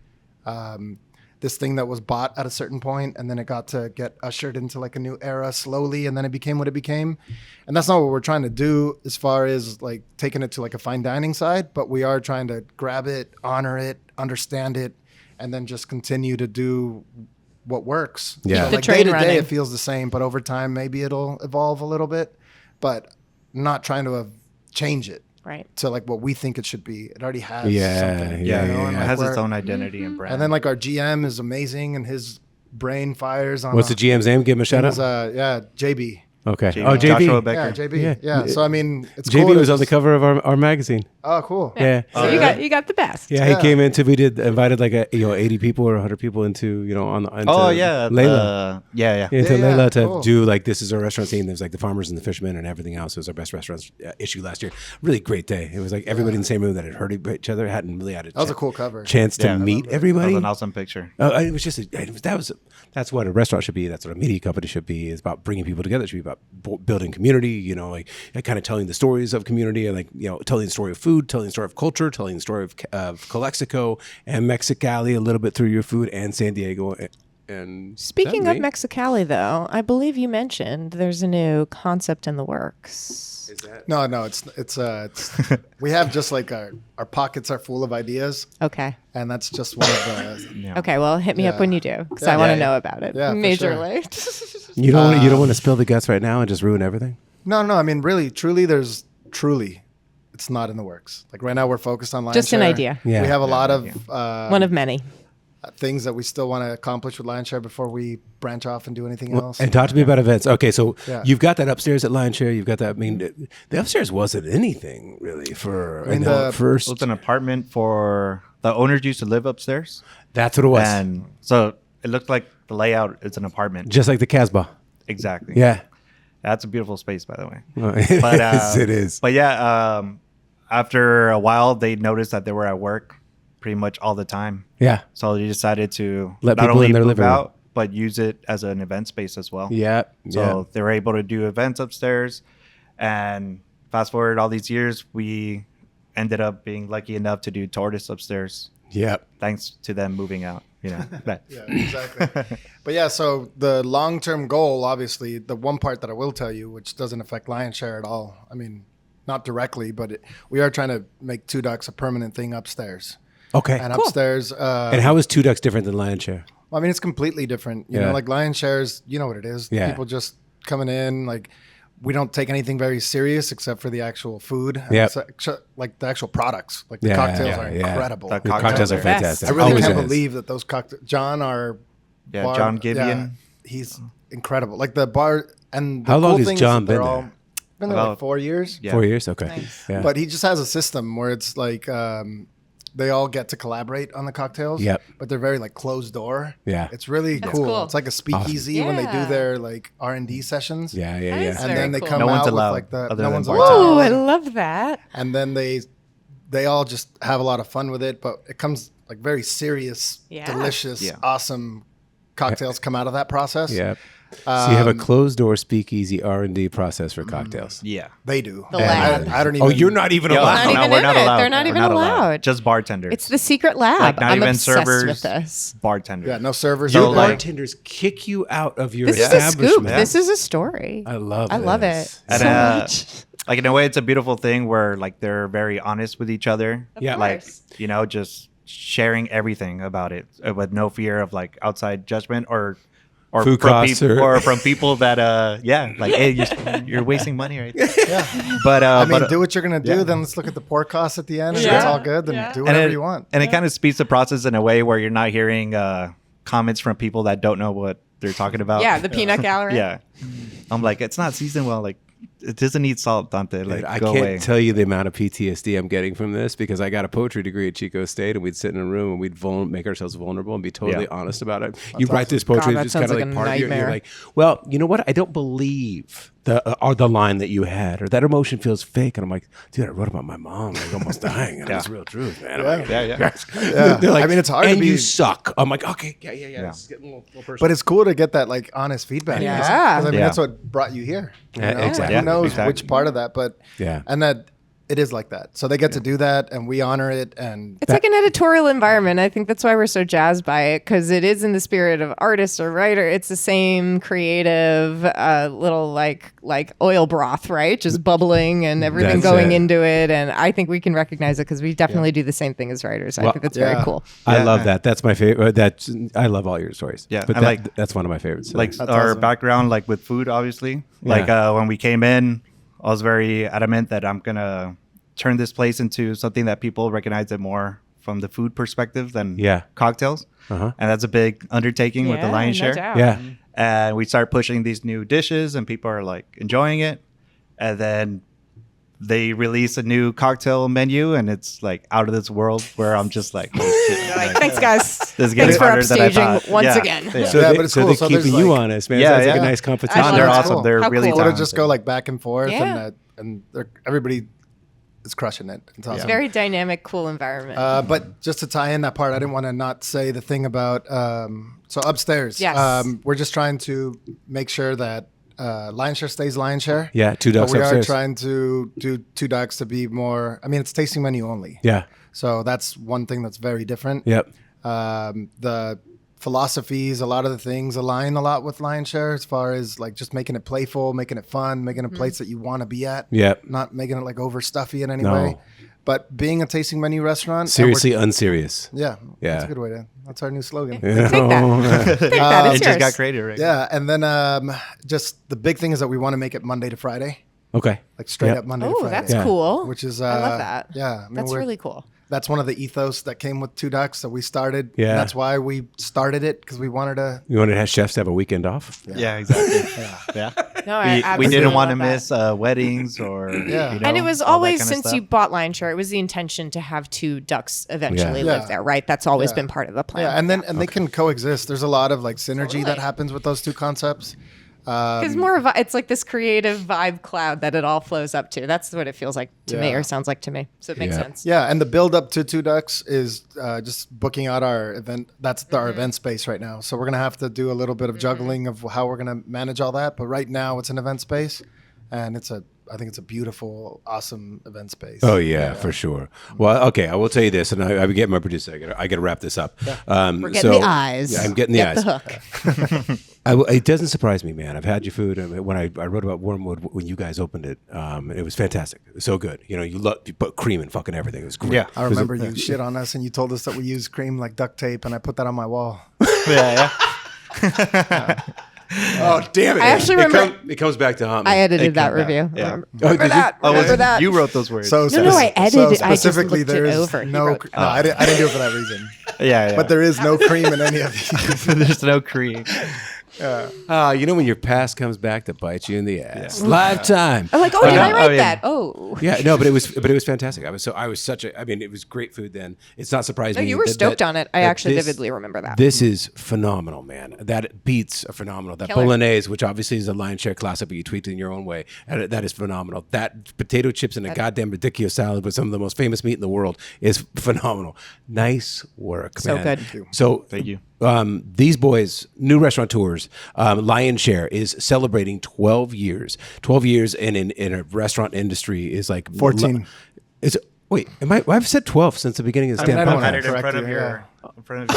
this thing that was bought at a certain point and then it got to get ushered into like a new era slowly and then it became what it became. And that's not what we're trying to do as far as like taking it to like a fine dining side, but we are trying to grab it, honor it, understand it, and then just continue to do what works. Yeah. So The like train day to day running. it feels the same, but over time maybe it'll evolve a little bit, but not trying to change it Right. to like what we think it should be. It already has Yeah, something. yeah, you know, yeah, and It like has its we're- own identity and brand. and then like our GM is amazing and his brain fires on. What's the GM's name? Give him a shout out. JB. Okay. JB. Oh, Joshua JB. Becker. Yeah, JB. Yeah. Yeah. So I mean, it's JB cool to was on the just- cover of our magazine. Oh, cool. Yeah. So you got the best. Yeah, Yeah. he came into. We invited like 80 people or 100 people into into Layla. Yeah. Into Yeah, Layla to cool. do like this is our restaurant scene. There's like the farmers and the fishermen and everything else. It was our best restaurants issue last year. Really great day. It was like everybody in the same room that had heard each other hadn't really had That was a cool cover. chance to Yeah. meet That was everybody. an awesome picture. It was just that's what a restaurant should be. That's what a media company should be. It's about bringing people together. It should be about building community. You know, like kind of telling the stories of community, and like telling the story of food, telling the story of culture, telling the story of Calexico and Mexicali a little bit through your food and San Diego. And Speaking of me? Mexicali, though, I believe you mentioned there's a new concept in the works. Is that No, it's we have just like our pockets are full of ideas, Okay. and that's just one of the. Yeah. Okay. Well, hit me up Yeah. when you do, because Yeah. I want to Yeah, know about it Yeah, for sure. majorly. you don't want to spill the guts right now and just ruin everything? No. I mean, really, truly, it's not in the works. Like right now, we're focused on Lion Just an Share. idea. Yeah. We have a lot of One of many. things that we still want to accomplish with Lion Share before we branch off and do anything else. And talk to me about events. Okay, so Yeah. you've got that upstairs at Lion Share. You've got that. I mean, the upstairs wasn't anything really for mean, the the- first. It was an apartment for the owners used to live upstairs. That's what it was. And so it looked like the layout is an apartment. Just like the Casbah. Exactly. Yeah. That's a beautiful space, by the way. It But, is, it is. But yeah, after a while, they noticed that they were at work pretty much all the time. Yeah. So they decided to Let not people only in their move living room. out, but use it as an event space as well. Yeah. So they were able to do events upstairs. And fast forward all these years, we ended up being lucky enough to do Tortoise upstairs, yeah. thanks to them moving out. But Yeah, exactly. But yeah, so the long-term goal, obviously, the one part that I will tell you, which doesn't affect Lion Share at all. I mean, not directly, but we are trying to make Two Ducks a permanent thing upstairs. Okay. And upstairs, And how is Two Ducks different than Lion Share? well, I mean, it's completely different. You Yeah. know, like Lion Shares, you know what it is. Yeah. People just coming in, like we don't take anything very serious except for the actual food. And Yep. like the actual products. Like the Yeah, cocktails yeah, are yeah. incredible. The The cocktails are Best. fantastic. I really Always can't is. believe that those cocktails. John, our Yeah, bar- John Gibeon. he's incredible. Like the bar and the How long cool has thing is John that they're been all- there? Been there like About- 4 years. Yeah. 4 years? Okay. Nice. Yeah. But he just has a system where it's like they all get to collaborate on the cocktails. Yep. But they're very like closed door. Yeah. It's really That's cool. cool. It's like a speakeasy when they do Yeah. their like R&D sessions. Yeah, yeah, That yeah. is And very then they cool. come No one's out with allowed like the other no than one's bartenders. Oh, allowed. I love that. And then they all just have a lot of fun with it, but it comes like very serious, Yeah. delicious, Yeah. awesome cocktails come out of that process. Yeah. So you have a closed door speakeasy R&D process for cocktails. Yeah. They do. The And lab. I don't even. Oh, you're not even Yo, allowed. Not even we're in not it. allowed. They're not We're even allowed. Just bartenders. It's the secret lab. Like, not I'm even obsessed servers. with this. bartenders. Yeah, no servers. Your So, like- bartenders kick you out of your This is a establishment. scoop. This is a story. I love I love it this. And, so much. Like in a way, it's a beautiful thing where like they're very honest with each other. Yeah. Like, course. just sharing everything about it with no fear of like outside judgment or Food from costs or from people that like hey, you're wasting money right there. Yeah. But I mean, but, do what you're gonna do. yeah. Then let's look at the pour costs at the end. And Yeah. it's all good. Then Yeah. do and whatever it, you want. and it kind of speeds the process in a way where you're not hearing comments from people that don't know what they're talking about. Yeah, the peanut gallery. Yeah. I'm like, it's not seasoned well. Like, it doesn't need salt, Dante. Like, Dude, I go can't away. tell you the amount of PTSD I'm getting from this because I got a poetry degree at Chico State and we'd sit in a room and we'd make ourselves vulnerable and be totally Yeah. honest about it. You write this poetry God, that's that just kind of sounds like like a part of you. You're nightmare. like, well, you know what? I don't believe the line that you had or that emotion feels fake. And I'm like, dude, I wrote about my mom like almost dying. And it's real truth, man. I'm like, Yeah. They're like, I mean, it's hard to and be- you suck. I'm like, okay, yeah. This is getting a little personal. But it's cool to get that like honest feedback. Yeah. 'Cause, I mean, Yeah. that's what brought you here. You Yeah, know? exactly. Who knows Exactly. which part of that? But Yeah. and that it is like that. So they get to do that, and we honor it. And It's like an editorial environment. I think that's why we're so jazzed by it because it is in the spirit of artist or writer. It's the same creative little like oil broth, right? Just bubbling and everything That's going it. into it. And I think we can recognize it because we definitely do the same thing as writers. I Well, think that's yeah. very cool. I Yeah. love that. That's my favorite. I love all your stories. Yeah, but I like- that's one of my favorites. So. Like, That's our awesome. background, like with food, obviously. Like, when we came in, I was very adamant that I'm going to turn this place into something that people recognize it more from the food perspective than cocktails. Uh-huh. And that's a big undertaking with the lion's no share. doubt. Yeah. And we start pushing these new dishes and people are like enjoying it. And then they release a new cocktail menu and it's like out of this world where I'm just like, oh, shit, Like, thanks, guys. this is Thanks getting for harder than I upstaging thought. once Yeah. again. Yeah. So, Yeah, they, but it's so cool. they're So keeping there's you like- honest, man. Yeah, Sounds like yeah. a nice competition. I love They're it. awesome. Cool. They're How really cool. to talented. just go like back and forth, Yeah. and everybody is crushing it. It's awesome. Very dynamic, cool environment. But just to tie in that part, I didn't want to not say the thing about so upstairs. Yes. We're just trying to make sure that Lion Share stays Lion Share. Yeah, two ducks But we upstairs. are trying to do two ducks to be more. I mean, it's tasting menu only. Yeah. So that's one thing that's very different. Yep. The philosophies, a lot of the things align a lot with Lion Share as far as like just making it playful, making it fun, making a place that you want to be at. Yep. Not making it like over stuffy in any No. way. But being a tasting menu restaurant. and Seriously unserious. yeah, Yeah. that's a good way to. That's our new slogan. You Take that. know? Take that. It's It just yours. got created, right? Yeah, and then just the big thing is that we want to make it Monday to Friday, Okay. like straight Yep. up Monday to Oh, Friday. that's Yeah. cool. Which is I love that. Yeah, I mean, That's really cool. That's one of the ethos that came with Two Ducks that we started. Yeah. and that's why we started it because we wanted to. You wanted to have chefs have a weekend off? Yeah, exactly. Yeah. No, I We absolutely didn't want to love that. miss weddings or Yeah. you know, And it was all that always kind of since stuff. you bought Lion Share, it was the intention to have two ducks eventually Yeah. live Yeah. there, right? That's always Yeah. been part of the plan. Yeah, and then they can coexist. There's a lot of like synergy Totally. that happens with those two concepts. Because more of it's like this creative vibe cloud that it all flows up to. That's what it feels like to me, Yeah. or sounds like to me. So it makes Yeah. sense. Yeah, and the build up to Two Ducks is just booking out our event. That's our Mm-hmm. event space right now. So we're gonna have to do a little bit of juggling of how we're gonna manage all that. But right now it's an event space, and I think it's a beautiful, awesome event space. Oh yeah, for sure. Well, okay, I will tell you this, and I get my producer. I got to wrap this up. We're getting the eyes. Yeah, I'm getting the Get eyes. the hook. It doesn't surprise me, man. I've had your food. When I wrote about Wormwood when you guys opened it, it was fantastic. It was so good. You know, you put cream in fucking everything. It was great. Yeah. I remember you shit on us, and you told us that we use cream like duct tape, and I put that on my wall. yeah. Oh damn it! I actually remember- it comes back to haunt me. I edited that came back. review. Yeah. Remember, Oh, did you? that? Oh, Remember that? you wrote those words. So No, I edited it. I just specifically, looked it there is over. He no. wrote- No, I didn't do it for that reason. yeah. But there is no cream in any of these. there's no cream. You know when your past comes back to bite you in the ass. Lifetime. I'm like, oh, did I write yeah. that? Oh. Yeah, no, but it was fantastic. I was such a. I mean, it was great food then. It's not surprising. No, you were stoked on it. I actually vividly remember that. This is phenomenal, man. That beats are phenomenal. That Killer. bolognese, which obviously is a lion's share classic, but you tweaked it in your own way. That is phenomenal. That potato chips and a goddamn radicchio salad with some of the most famous meat in the world is phenomenal. Nice work, So man. good. So Thank you. These boys, new restaurateurs, Lion Share is celebrating 12 years. 12 years in a restaurant industry is like 14. Wait, I've said 12 since the beginning of the stand I don't podcast. wanna Had it in correct front of you, your. In front of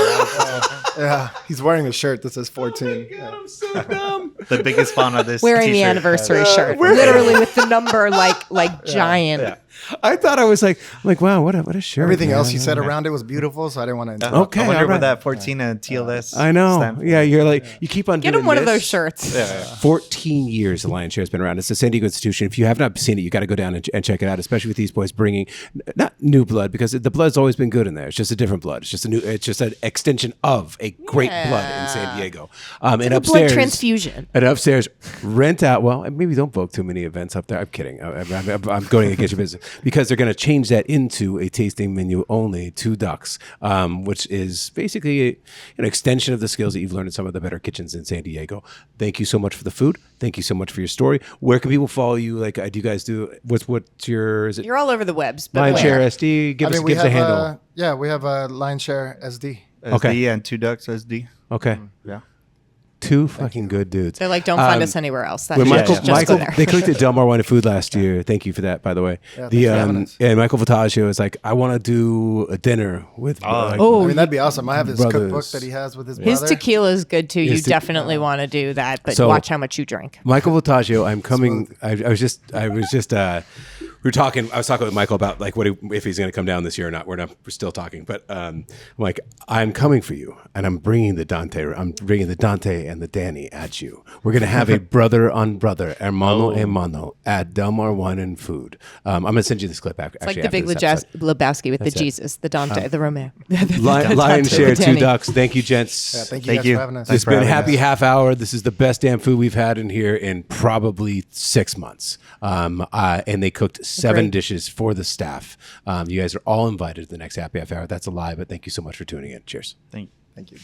your Yeah, he's wearing a shirt that says 14. I'm so dumb. the biggest fan of this. Wearing the t-shirt. anniversary shirt, literally with the number like giant. Yeah. I thought I was like wow, what a shirt. Everything man. else you said around it was beautiful, so I didn't want to interrupt. Okay, I wonder all right. what that 14 and TLS. I know. stand for. Yeah, you're like you keep on Get doing him one of this. those shirts. 14 years the Lion Share has been around. It's a San Diego institution. If you have not seen it, you got to go down and check it out, especially with these boys bringing not new blood, because the blood's always been good in there. It's just a different blood. It's just an extension of a great blood in San Diego. And Like a upstairs, blood transfusion. And upstairs, rent out. Well, maybe don't book too many events up there. I'm kidding. I'm going against your business because they're going to change that into a tasting menu only, 2 ducks, which is basically an extension of the skills that you've learned in some of the better kitchens in San Diego. Thank you so much for the food. Thank you so much for your story. Where can people follow you? Like, do you guys do? What's your? Is it You're all over the webs. But Lion where? Share SD? Give us a handle. We have a Lion Share SD. SD Okay. and 2 ducks SD. Okay. Yeah. 2 fucking good dudes. They're like, don't find us anywhere else. That's When just go Michael, there. they cooked at Del Mar Wine and Food last year. Thank you for that, by the way. Yeah, thanks for having us. And Michael Vitaggio is like, I want to do a dinner with. I mean, that'd be awesome. I have his brothers. cookbook that he has with his His brother. tequila is good too. You His te- definitely want to do that, but So- watch how much you drink. Michael Vitaggio, I'm coming. I was just. We were talking. I was talking with Michael about like if he's going to come down this year or not. We're still talking, but I'm like, I'm coming for you, and I'm bringing the Dante. I'm bringing the Dante and the Danny at you. We're going to have a brother on brother, hermano hermano, at Del Mar Wine and Food. I'm going to send you this clip after. It's like the Big Lebowski with the Jesus, the Dante, the Romero. Lion Share, 2 Danny. ducks. Thank you, gents. Yeah, thank you Thank guys you. for having us. It's for been a having happy us. half hour. This is the best damn food we've had in here in probably 6 months. And they cooked 7 Agreed. dishes for the staff. You guys are all invited to the next happy half hour. That's a lie, but thank you so much for tuning in. Cheers. Thank you. Thank you.